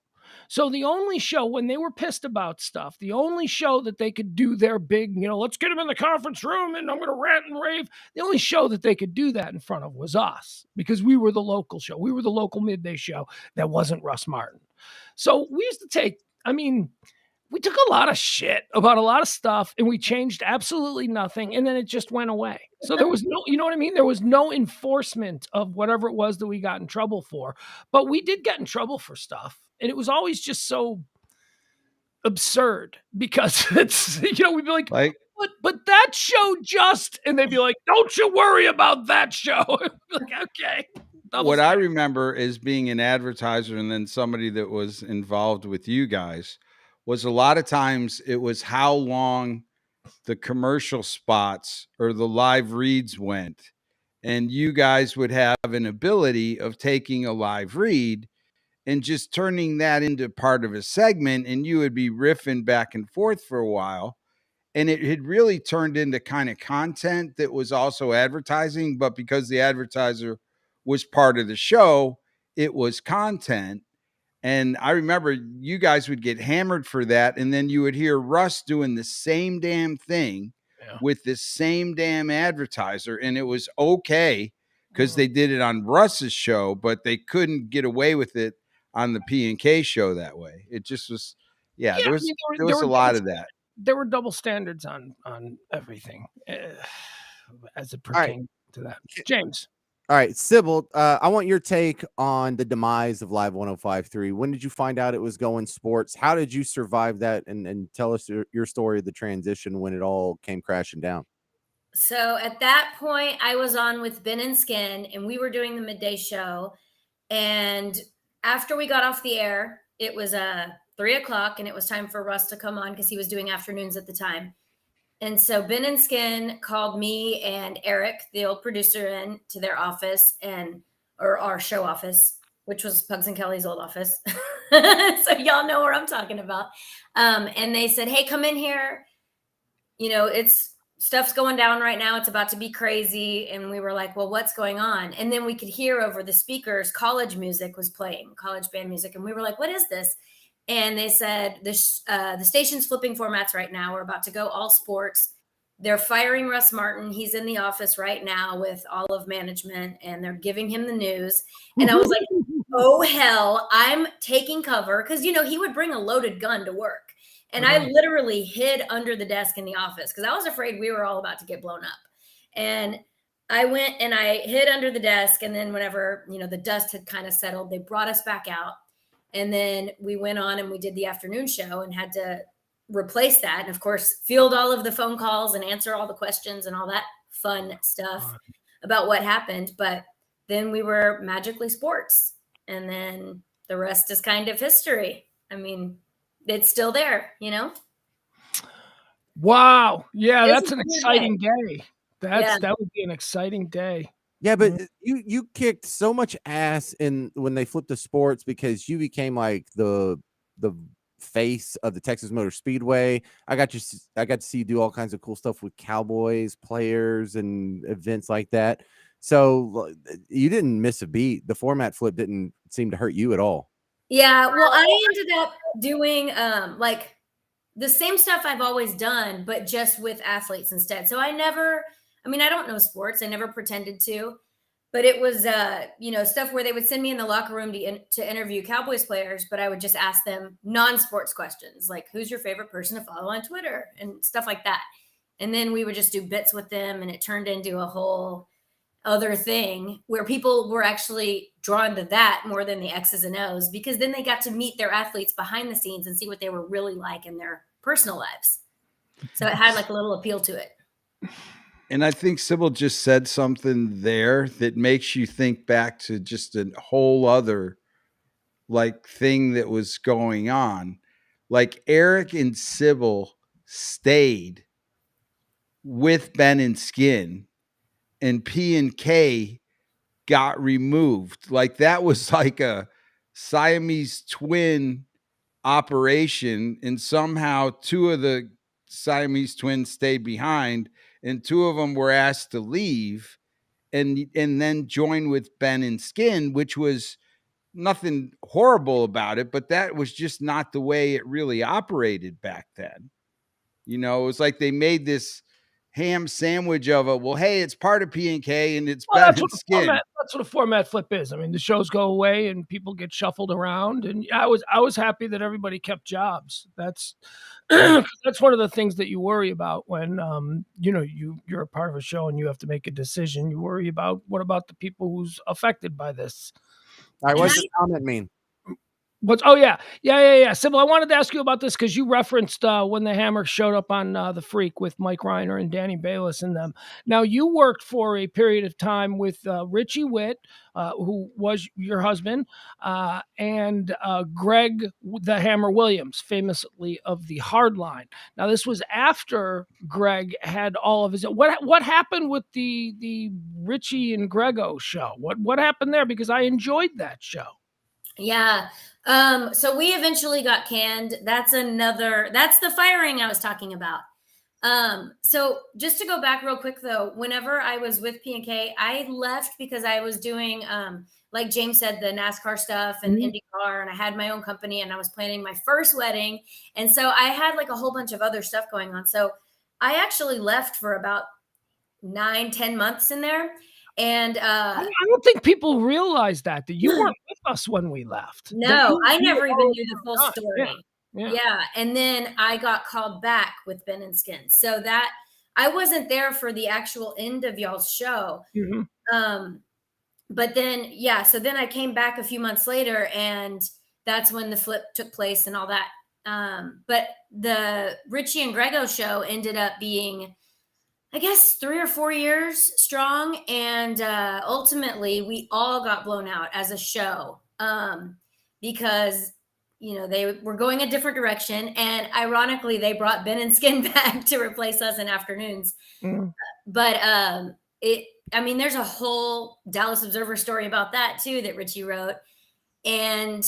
So the only show, when they were pissed about stuff, the only show that they could do their big, let's get them in the conference room and I'm going to rant and rave. The only show that they could do that in front of was us, because we were the local show. We were the local midday show that wasn't Russ Martin. So we used to we took a lot of shit about a lot of stuff and we changed absolutely nothing. And then it just went away. So there was no, you know what I mean? There was no enforcement of whatever it was that we got in trouble for, but we did get in trouble for stuff. And it was always just so absurd because it's, we'd be like but that show just, and they'd be like, don't you worry about that show. Like, okay. What I remember is being an advertiser and then somebody that was involved with you guys was a lot of times it was how long the commercial spots or the live reads went. And you guys would have an ability of taking a live read and just turning that into part of a segment, and you would be riffing back and forth for a while. And it had really turned into kind of content that was also advertising, but because the advertiser was part of the show, it was content. And I remember you guys would get hammered for that. And then you would hear Russ doing the same damn thing with this same damn advertiser. And it was okay because they did it on Russ's show, but they couldn't get away with it on the P&K show that way. It just was, there was a lot of that. There were double standards on everything as it pertained to that. James. All right, Sybil, I want your take on the demise of Live 105.3. When did you find out it was going sports? How did you survive that? And tell us your story of the transition when it all came crashing down. So at that point, I was on with Ben and Skin, and we were doing the midday show. And after we got off the air, it was 3:00, and it was time for Russ to come on because he was doing afternoons at the time. And so Ben and Skin called me and Eric, the old producer, in to their office or our show office, which was Pugs and Kelly's old office. So y'all know where I'm talking about. And they said, hey, come in here. Stuff's going down right now. It's about to be crazy. And we were like, well, what's going on? And then we could hear over the speakers, college music was playing, college band music. And we were like, what is this? And they said, the station's flipping formats right now. We're about to go all sports. They're firing Russ Martin. He's in the office right now with all of management, and they're giving him the news. And I was like, oh, hell, I'm taking cover. Because, he would bring a loaded gun to work. And I literally hid under the desk in the office because I was afraid we were all about to get blown up. And I went and I hid under the desk. And then whenever, the dust had kind of settled, they brought us back out. And then we went on and we did the afternoon show and had to replace that. And of course, field all of the phone calls and answer all the questions and all that fun stuff about what happened. But then we were magically sports. And then the rest is kind of history. I mean, it's still there, Wow. Yeah, that's an exciting day. That would be an exciting day. Yeah, but you kicked so much ass when they flipped to sports because you became like the face of the Texas Motor Speedway. I got to see you do all kinds of cool stuff with Cowboys players and events like that. So you didn't miss a beat. The format flip didn't seem to hurt you at all. Yeah, well, I ended up doing like the same stuff I've always done, but just with athletes instead. So I don't know sports. I never pretended to, but it was, stuff where they would send me in the locker room to interview Cowboys players, but I would just ask them non-sports questions, like who's your favorite person to follow on Twitter and stuff like that. And then we would just do bits with them, and it turned into a whole other thing where people were actually drawn to that more than the X's and O's, because then they got to meet their athletes behind the scenes and see what they were really like in their personal lives. So it had like a little appeal to it. And I think Sybil just said something there that makes you think back to just a whole other thing that was going on. Like Eric and Sybil stayed with Ben and Skin, and P&K got removed. Like that was like a Siamese twin operation, and somehow two of the Siamese twins stayed behind, and two of them were asked to leave and then join with Ben and Skin, which was nothing horrible about it, but that was just not the way it really operated back then. It was like they made this ham sandwich of it. Well, hey, it's part of P&K and it's Ben and Skin. That's what a format flip is. I mean, the shows go away and people get shuffled around. And I was happy that everybody kept jobs. That's one of the things that you worry about when you're a part of a show and you have to make a decision. You worry about what about the people who's affected by this. All right, what's the comment mean? Yeah. Sybil, I wanted to ask you about this because you referenced when the Hammer showed up on The Freak with Mike Reiner and Danny Bayless and them. Now, you worked for a period of time with Richie Witt, who was your husband, and Greg the Hammer Williams, famously of the Hardline. Now, this was after Greg had all of his. What happened with the Richie and Grego show? What happened there? Because I enjoyed that show. Yeah. So we eventually got canned. That's the firing I was talking about. So just to go back real quick though, whenever I was with P&K, I left because I was doing, like James said, the NASCAR stuff and IndyCar, and I had my own company and I was planning my first wedding. And so I had like a whole bunch of other stuff going on. So I actually left for about 9-10 months in there. And I don't think people realize that you weren't with us when we left. no, I never even knew the full done. story. Yeah. Yeah. And then I got called back with Ben and Skins. So that I wasn't there for the actual end of y'all's show. But then, yeah, so then I came back a few months later and that's when the flip took place and all that. But the Richie and Grego show ended up being, I guess, 3 or 4 years strong. And ultimately, we all got blown out as a show because, you know, they were going a different direction. And ironically, they brought Ben and Skin back to replace us in afternoons. But I mean, there's a whole Dallas Observer story about that, too, that Richie wrote. And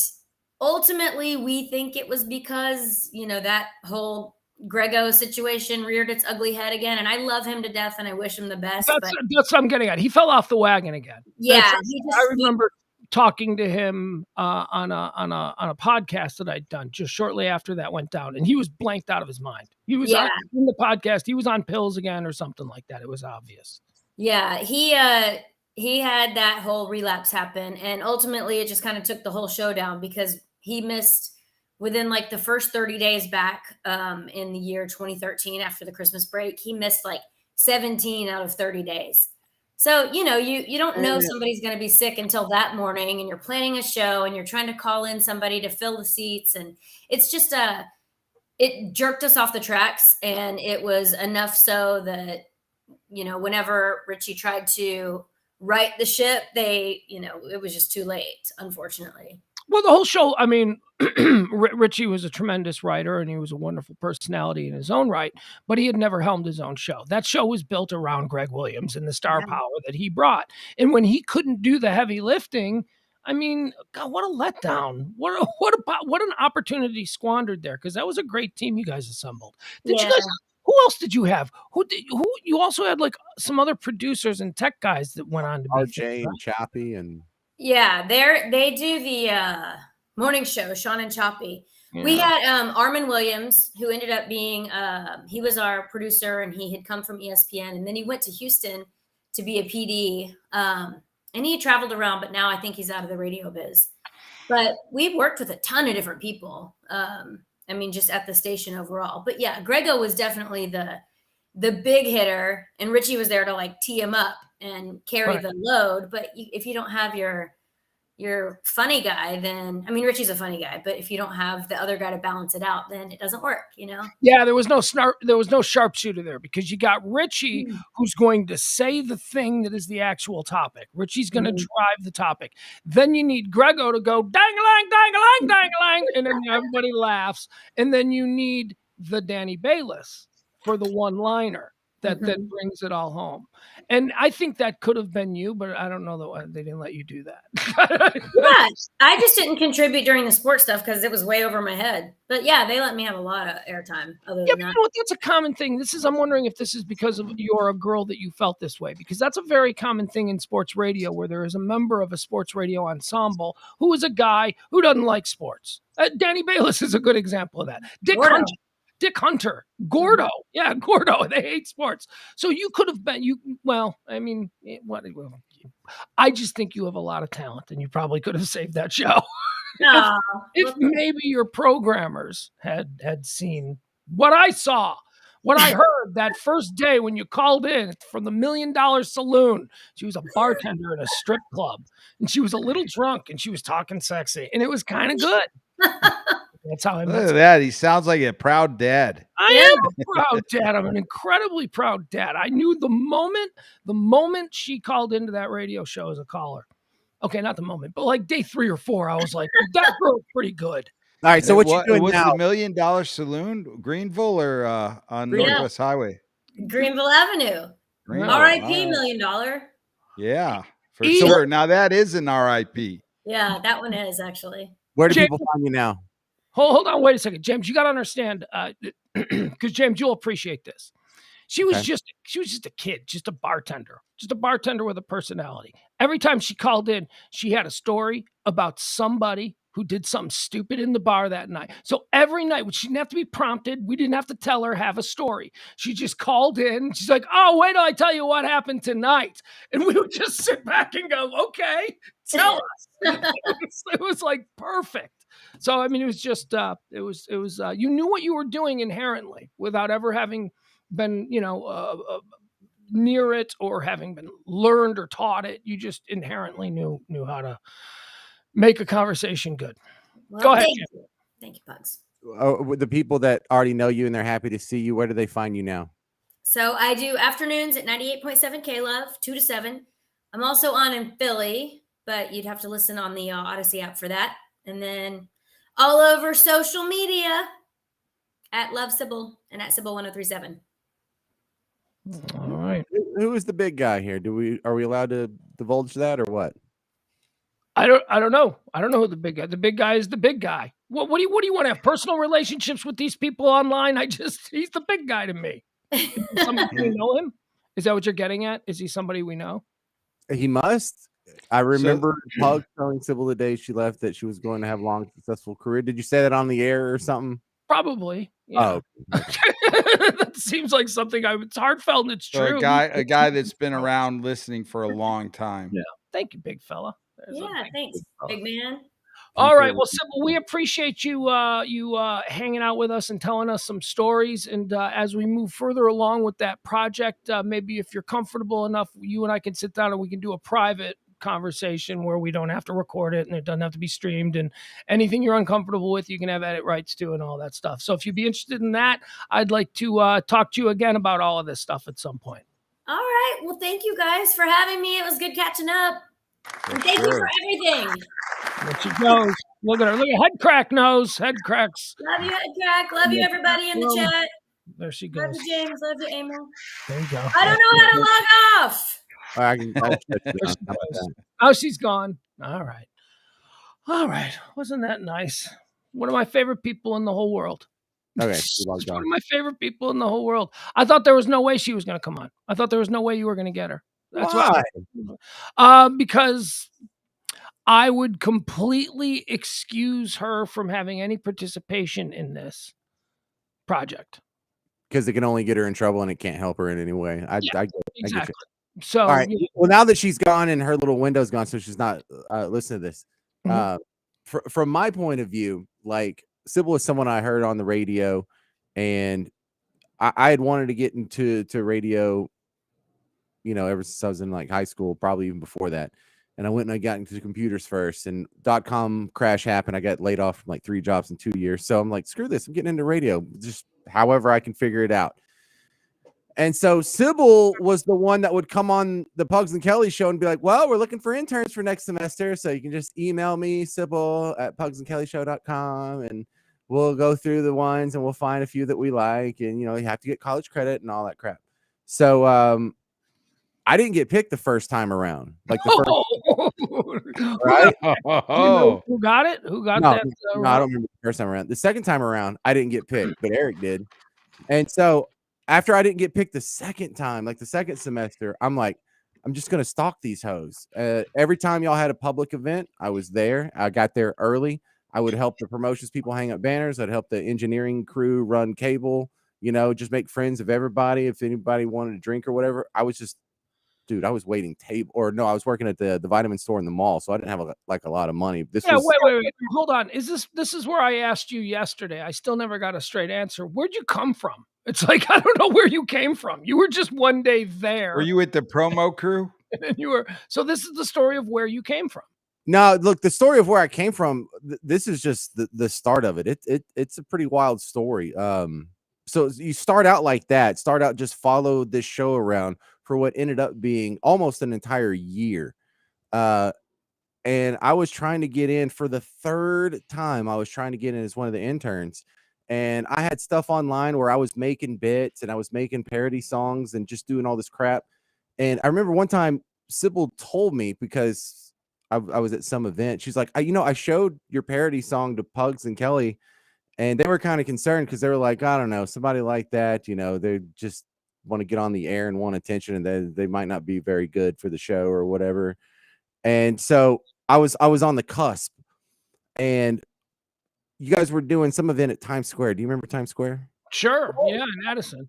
ultimately, we think it was because, you know, that whole Grego situation reared its ugly head again, and I love him to death, and I wish him the best. That's what I'm getting at. He fell off the wagon again. Yeah, I remember talking to him on a podcast that I'd done just shortly after that went down, and he was blanked out of his mind. He was in the podcast. He was on pills again or something like that. It was obvious. Yeah, he had that whole relapse happen, and ultimately, it just kind of took the whole show down because he missed. Within like the first 30 days back in the year 2013 after the Christmas break, he missed like 17 out of 30 days. So, you know, you don't know somebody's going to be sick until that morning and you're planning a show and you're trying to call in somebody to fill the seats. And it's just it jerked us off the tracks. And it was enough so that, you know, whenever Richie tried to right the ship, it was just too late, unfortunately. Well, the whole show, I mean, Richie was a tremendous writer and he was a wonderful personality in his own right, but he had never helmed his own show. That show was built around Greg Williams and the star power that he brought. And when he couldn't do the heavy lifting, I mean, God, what a letdown. What an opportunity squandered there, because that was a great team you guys assembled. Who else did you have? Who you also had like some other producers and tech guys that went on to be RJ and Choppy and yeah, they do the morning show, Sean and Choppy. Yeah. We had Armin Williams, who ended up being he was our producer and he had come from ESPN, and then he went to Houston to be a PD, and he traveled around, but now I think he's out of the radio biz. But we've worked with a ton of different people. I mean, just at the station overall. But yeah, Grego was definitely the big hitter, and Richie was there to like tee him up and carry the load. But if you don't have your funny guy, then, I mean, Richie's a funny guy, but if you don't have the other guy to balance it out, then it doesn't work, you know? Yeah, there was no sharpshooter there, because you got Richie who's going to say the thing that is the actual topic. Richie's going to drive the topic. Then you need Grego to go dang-a-lang, dang-a-lang, dang-a-lang, and then everybody laughs. And then you need the Danny Bayless for the one-liner that brings it all home. And I think that could have been you, but I don't know that they didn't let you do that. Yeah, I just didn't contribute during the sports stuff because it was way over my head. But yeah, they let me have a lot of airtime. Other than that, you know what? That's a common thing. I'm wondering if this is because of you're a girl that you felt this way, because that's a very common thing in sports radio, where there is a member of a sports radio ensemble who is a guy who doesn't like sports. Danny Bayless is a good example of that. Dick Hunter, Gordo. Yeah, Gordo. They hate sports. So you could have been, I just think you have a lot of talent and you probably could have saved that show. if maybe your programmers had seen what I saw, what I heard that first day when you called in from the $1 Million Saloon. She was a bartender in a strip club and she was a little drunk and she was talking sexy and it was kind of good. That's how I met. Look at that. He sounds like a proud dad. I am a proud dad. I'm an incredibly proud dad. I knew the moment she called into that radio show as a caller. Okay, not the moment, but like day 3 or 4, I was like, that girl's pretty good. All right, so what you doing was now? The $1 Million Saloon, Greenville or on Northwest Highway? Greenville Avenue. R.I.P. $1 Million. Yeah, for sure. Now that is an R.I.P. Yeah, that one is actually. Where do James, people find you now? hold on, wait a second, James. You got to understand, because James, you'll appreciate this. She was just a kid, just a bartender with a personality. Every time she called in, she had a story about somebody who did something stupid in the bar that night. So every night, she didn't have to be prompted. We didn't have to tell her, have a story. She just called in. She's like, oh, wait till I tell you what happened tonight. And we would just sit back and go, okay, tell us. It was like perfect. So, I mean, it was just, you knew what you were doing inherently without ever having been, near it or having been learned or taught it. You just inherently knew how to make a conversation good. Well, Go ahead. Thank you, Pugs. With the people that already know you and they're happy to see you, where do they find you now? So I do afternoons at 98.7 K-Love, 2 to 7. I'm also on in Philly, but you'd have to listen on the Odyssey app for that. And then all over social media at Love Sybil and at Sybil 1037. All right. Who is the big guy here? Are we allowed to divulge that or what? I don't know. I don't know who the big guy. The big guy is the big guy. What do you want to have personal relationships with these people online? He's the big guy to me. Somebody we know him? Is that what you're getting at? Is he somebody we know? He must. I remember Pug telling Sybil the day she left that she was going to have a long, successful career. Did you say that on the air or something? Probably. Yeah. Oh, that seems like something it's heartfelt and it's true. A guy that's been around listening for a long time. Yeah. Thank you, big fella. Thanks, big man. All right. Well, Sybil, we appreciate you hanging out with us and telling us some stories. And as we move further along with that project, maybe if you're comfortable enough, you and I can sit down and we can do a private conversation where we don't have to record it and it doesn't have to be streamed, and anything you're uncomfortable with, you can have edit rights to and all that stuff. So if you'd be interested in that, I'd like to talk to you again about all of this stuff at some point. All right. Well, thank you guys for having me. It was good catching up. And thank you for everything. There she goes. Look at her. Look at head crack nose. Head cracks. Love you, head crack. Love you, everybody in the chat. There she goes. Love you, James. Love you, Emil. There you go. I don't know how to log off. Oh, she's gone. All right. Wasn't that nice? One of my favorite people in the whole world. Okay. One of my favorite people in the whole world. I thought there was no way she was going to come on. I thought there was no way you were going to get her. That's why. Because I would completely excuse her from having any participation in this project. Because it can only get her in trouble and it can't help her in any way. I get Exactly. it. So, all right. Well, now that she's gone and her little window's gone, so she's not listening to this. From my point of view, like Sybil is someone I heard on the radio, and I had wanted to get into radio, ever since I was in like high school, probably even before that. And I went and I got into computers first, and .com crash happened. I got laid off from like 3 jobs in 2 years. So I'm like, screw this. I'm getting into radio, just however I can figure it out. And so Sybil was the one that would come on the Pugs and Kelly show and be like, well, we're looking for interns for next semester. So you can just email me, Sybil at pugsandkellyshow.com, and we'll go through the ones and we'll find a few that we like. And, you have to get college credit and all that crap. So I didn't get picked the first time around. Like the first, right? Who got it? Who got that? No, I don't remember the first time around. The second time around, I didn't get picked, but Eric did. And so after I didn't get picked the second time, like the second semester, I'm like, I'm just going to stalk these hoes. Every time y'all had a public event, I was there. I got there early. I would help the promotions people hang up banners. I'd help the engineering crew run cable, just make friends of everybody. If anybody wanted a drink or whatever, I was just, dude, I was waiting table, or no, I was working at the vitamin store in the mall. So I didn't have a lot of money. Wait. Hold on. This is where I asked you yesterday. I still never got a straight answer. Where'd you come from? It's like, I don't know where you came from. You were just one day there. Were you with the promo crew? And so this is the story of where you came from. No, look, the story of where I came from, this is just the start of it. It's a pretty wild story. So you start out like that, just follow this show around for what ended up being almost an entire year. And I was trying to get in for the third time. I was trying to get in as one of the interns. And I had stuff online where I was making bits and I was making parody songs and just doing all this crap. And I remember one time Sybil told me, because I was at some event. She's like, I showed your parody song to Pugs and Kelly, and they were kind of concerned because they were like, I don't know, somebody like that, they just want to get on the air and want attention, and they might not be very good for the show or whatever. And so I was on the cusp, and you guys were doing some event at Times Square. Do you remember Times Square? Sure. Yeah, in Addison.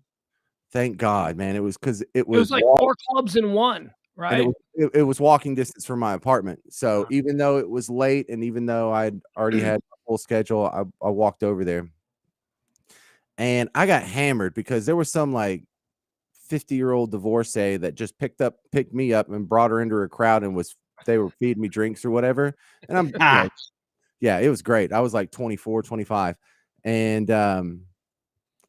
Thank God, man. It was because It was like 4 clubs in one, right? And it was walking distance from my apartment. So even though it was late, and even though I'd already had a full schedule, I walked over there, and I got hammered because there was some like 50-year-old divorcee that just picked me up and brought her into a crowd, and they were feeding me drinks or whatever. And I'm yeah, it was great. I was like 24, 25. And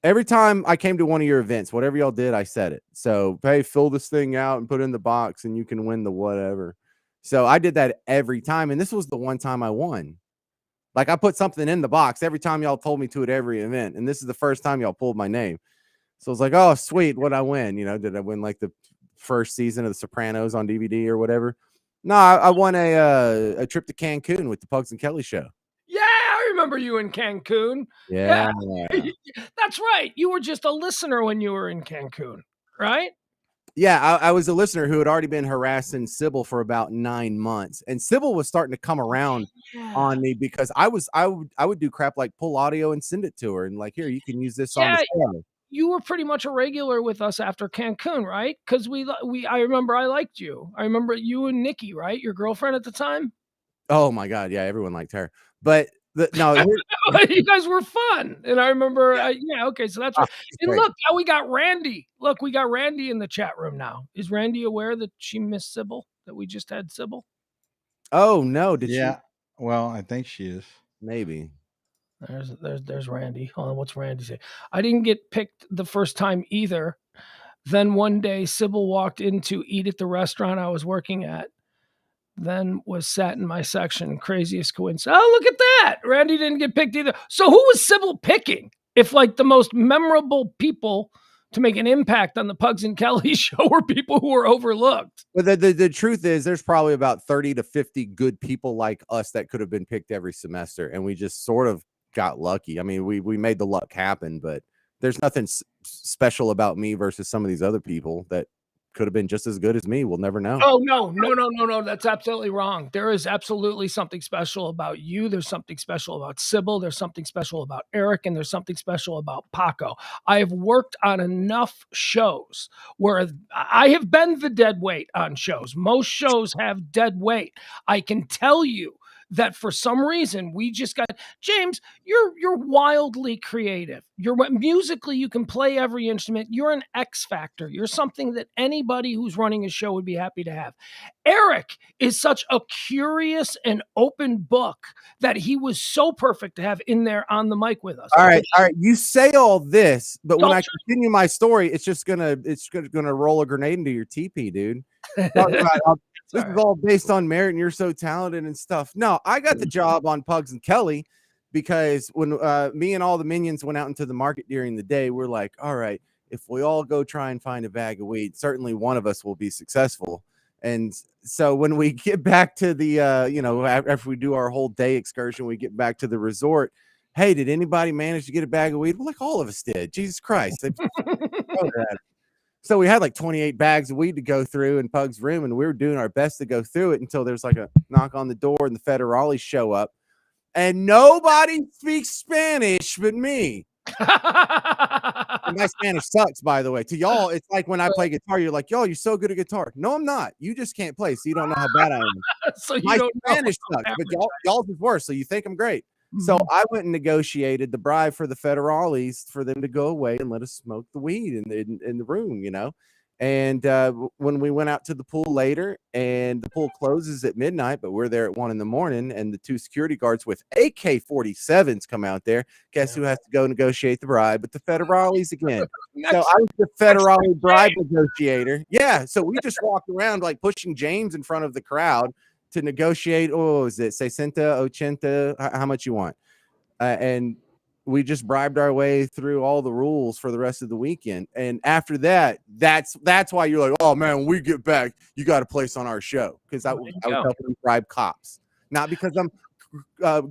every time I came to one of your events, whatever y'all did, I said it. So, hey, fill this thing out and put it in the box and you can win the whatever. So I did that every time. And this was the one time I won. Like, I put something in the box every time y'all told me to at every event. And this is the first time y'all pulled my name. So I was like, oh, sweet. What'd I win? Did I win like the first season of The Sopranos on DVD or whatever? No, I won a trip to Cancun with the Pugs and Kelly show. Yeah, I remember you in Cancun. Yeah. That's right. You were just a listener when you were in Cancun, right? Yeah, I was a listener who had already been harassing Sybil for about 9 months, and Sybil was starting to come around on me because I would do crap like pull audio and send it to her, and like, here, you can use this on the show. You were pretty much a regular with us after Cancun, right? Because I remember I liked you. I remember you and Nikki, right? Your girlfriend at the time. Oh my God, yeah, everyone liked her, but you guys were fun, and I remember. Okay, so that's right. And look, now we got Randy. Look, we got Randy in the chat room now. Is Randy aware that she missed Sybil? That we just had Sybil? Oh no, did she? Well, I think she is. Maybe. There's Randy. Hold on, what's Randy say? I didn't get picked the first time either. Then one day, Sybil walked in to eat at the restaurant I was working at. Then was sat in my section. Craziest coincidence. Oh, look at that. Randy didn't get picked either. So who was Sybil picking? If like the most memorable people to make an impact on the Pugs and Kelly show were people who were overlooked. But the truth is there's probably about 30 to 50 good people like us that could have been picked every semester. And we just sort of got lucky. I mean, we made the luck happen, but there's nothing special about me versus some of these other people that could have been just as good as me. We'll never know. Oh, no. That's absolutely wrong. There is absolutely something special about you. There's something special about Sybil. There's something special about Eric, and there's something special about Paco. I have worked on enough shows where I have been the dead weight on shows. Most shows have dead weight. I can tell you that for some reason we just got James. You're wildly creative. You're musically, you can play every instrument. You're an X factor. You're something that anybody who's running a show would be happy to have. Eric is such a curious and open book that he was so perfect to have in there on the mic with us. All right. You say all this, but when I continue my story, it's gonna roll a grenade into your TP, dude. This is all based on merit, and you're so talented and stuff. No, I got the job on Pugs and Kelly because when me and all the minions went out into the market during the day, we're like, all right, if we all go try and find a bag of weed, certainly one of us will be successful. And so when we get back to the, after we do our whole day excursion, we get back to the resort. Hey, did anybody manage to get a bag of weed? Well, like all of us did. Jesus Christ. So we had like 28 bags of weed to go through in Pug's room, and we were doing our best to go through it until there's like a knock on the door and the federales show up, and nobody speaks Spanish but me. And my Spanish sucks, by the way. To y'all, it's like when I play guitar, you're like, you're so good at guitar. No, I'm not. You just can't play, so you don't know how bad I am. So my Spanish sucks, but y'all's is worse, so you think I'm great. So I went and negotiated the bribe for the federales for them to go away and let us smoke the weed in the room, And when we went out to the pool later, and the pool closes at midnight, but we're there at 1 a.m, and the 2 security guards with AK-47s come out there. Guess who has to go negotiate the bribe? But the federales again. So I was the federale bribe negotiator. Yeah. So we just walked around like pushing James in front of the crowd to negotiate. Oh, is it 60, 80? How much you want? And we just bribed our way through all the rules for the rest of the weekend. And after that, that's why you're like, oh man, when we get back, you got a place on our show. Because I was helping them bribe cops, not because I'm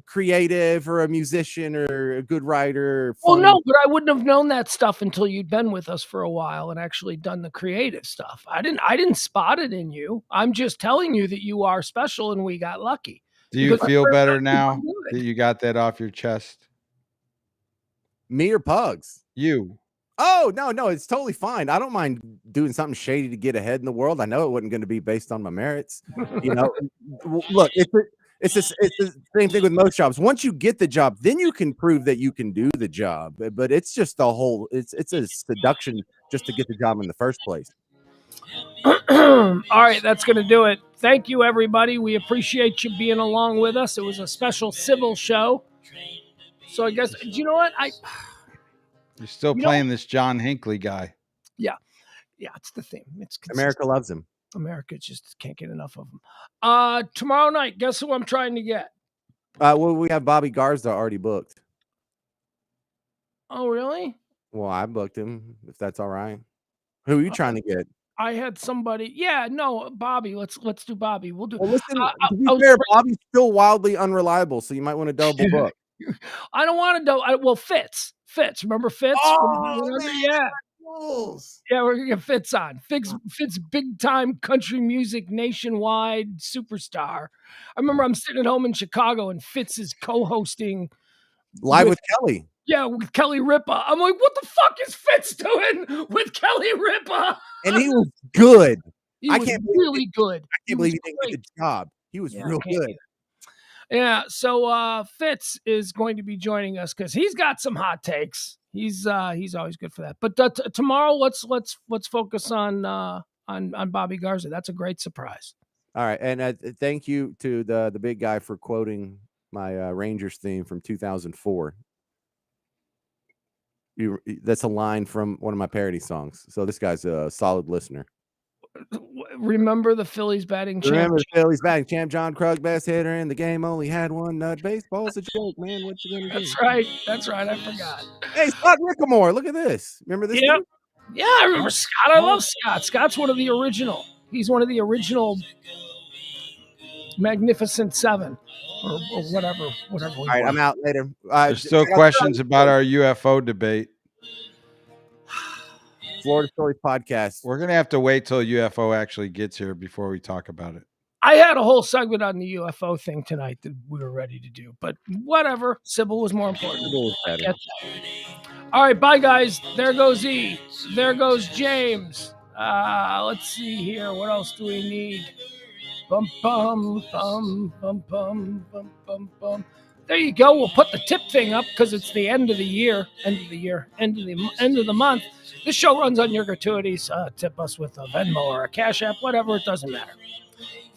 creative or a musician or a good writer. Or well, no, but I wouldn't have known that stuff until you'd been with us for a while and actually done the creative stuff. I didn't spot it in you. I'm just telling you that you are special and we got lucky. Do you feel better now that you got that off your chest? Me or Pugs? You. Oh, no, it's totally fine. I don't mind doing something shady to get ahead in the world. I know it wasn't going to be based on my merits. You know, look, it's the same thing with most jobs. Once you get the job, then you can prove that you can do the job. But it's just it's a seduction just to get the job in the first place. All right, that's going to do it. Thank you, everybody. We appreciate you being along with us. It was a special Sybil show. So I guess, you know what? You're still playing this John Hinckley guy. Yeah, it's the theme. It's America loves him. America just can't get enough of him. Tomorrow night, guess who I'm trying to get? Well, we have Bobby Garza already booked. Oh, really? Well, I booked him, if that's all right. Who are you trying to get? I had somebody. Yeah, no, Bobby. Let's do Bobby. We'll do. Well, listen, to be fair, Bobby's still wildly unreliable, so you might want to double book. I don't want to double. Well, Fitz. Remember Fitz? Oh, yeah. Yeah, we're gonna get Fitz on. Fitz, big time country music nationwide superstar. I remember I'm sitting at home in Chicago and Fitz is co-hosting live with Kelly. Yeah, with Kelly Ripa. I'm like, what the fuck is Fitz doing with Kelly Ripa? And he was good. I can't really good. I can't believe he didn't get the job. He was real good. Yeah, so Fitz is going to be joining us because he's got some hot takes. He's always good for that. But tomorrow, let's focus on Bobby Garza. That's a great surprise. All right, and thank you to the big guy for quoting my Rangers theme from 2004. That's a line from one of my parody songs. So this guy's a solid listener. Remember the Phillies batting champ? Remember the Phillies batting champ, John Krug, best hitter in the game, only had one nut. Baseball's a joke, man. What you gonna do? That's right. I forgot. Hey, Scott Rickamore, look at this. Remember this? Yep. Yeah, I remember Scott. I love Scott. Scott's one of the original. He's one of the original Magnificent Seven or whatever. All right, I'm out later. There's still questions about our UFO debate. Florida Stories podcast. We're going to have to wait till UFO actually gets here before we talk about it. I had a whole segment on the UFO thing tonight that we were ready to do, but whatever. Sybil was more important. Sybil was better. All right, bye, guys. There goes E. There goes James. Let's see here. What else do we need? Bum, bum, bum, bum, bum, bum, bum, bum. There you go. We'll put the tip thing up because it's the end of the year, end of the month. This show runs on your gratuities. Tip us with a Venmo or a Cash App, whatever. It doesn't matter.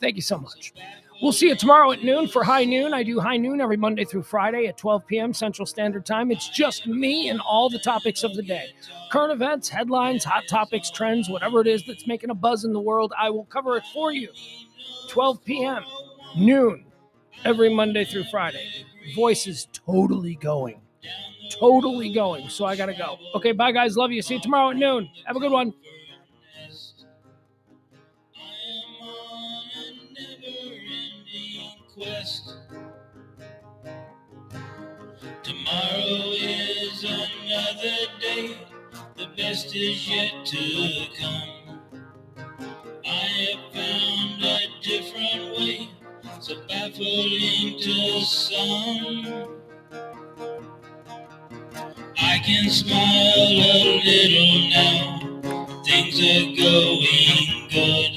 Thank you so much. We'll see you tomorrow at noon for High Noon. I do High Noon every Monday through Friday at 12 p.m. Central Standard Time. It's just me and all the topics of the day. Current events, headlines, hot topics, trends, whatever it is that's making a buzz in the world, I will cover it for you. 12 p.m., noon, every Monday through Friday. Voice is totally going. So I got to go. Okay, bye, guys. Love you. See you tomorrow at noon. Have a good one. Tomorrow is another day. The best is yet to come. I have found a different way, so baffling to some. I can smile a little now, things are going good.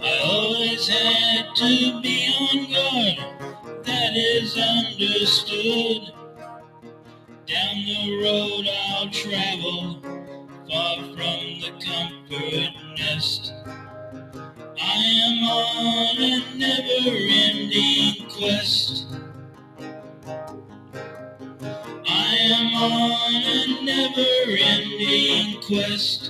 I always had to be on guard, that is understood. Down the road I'll travel, far from the comfort nest. I am on a never-ending quest. I am on a never-ending quest.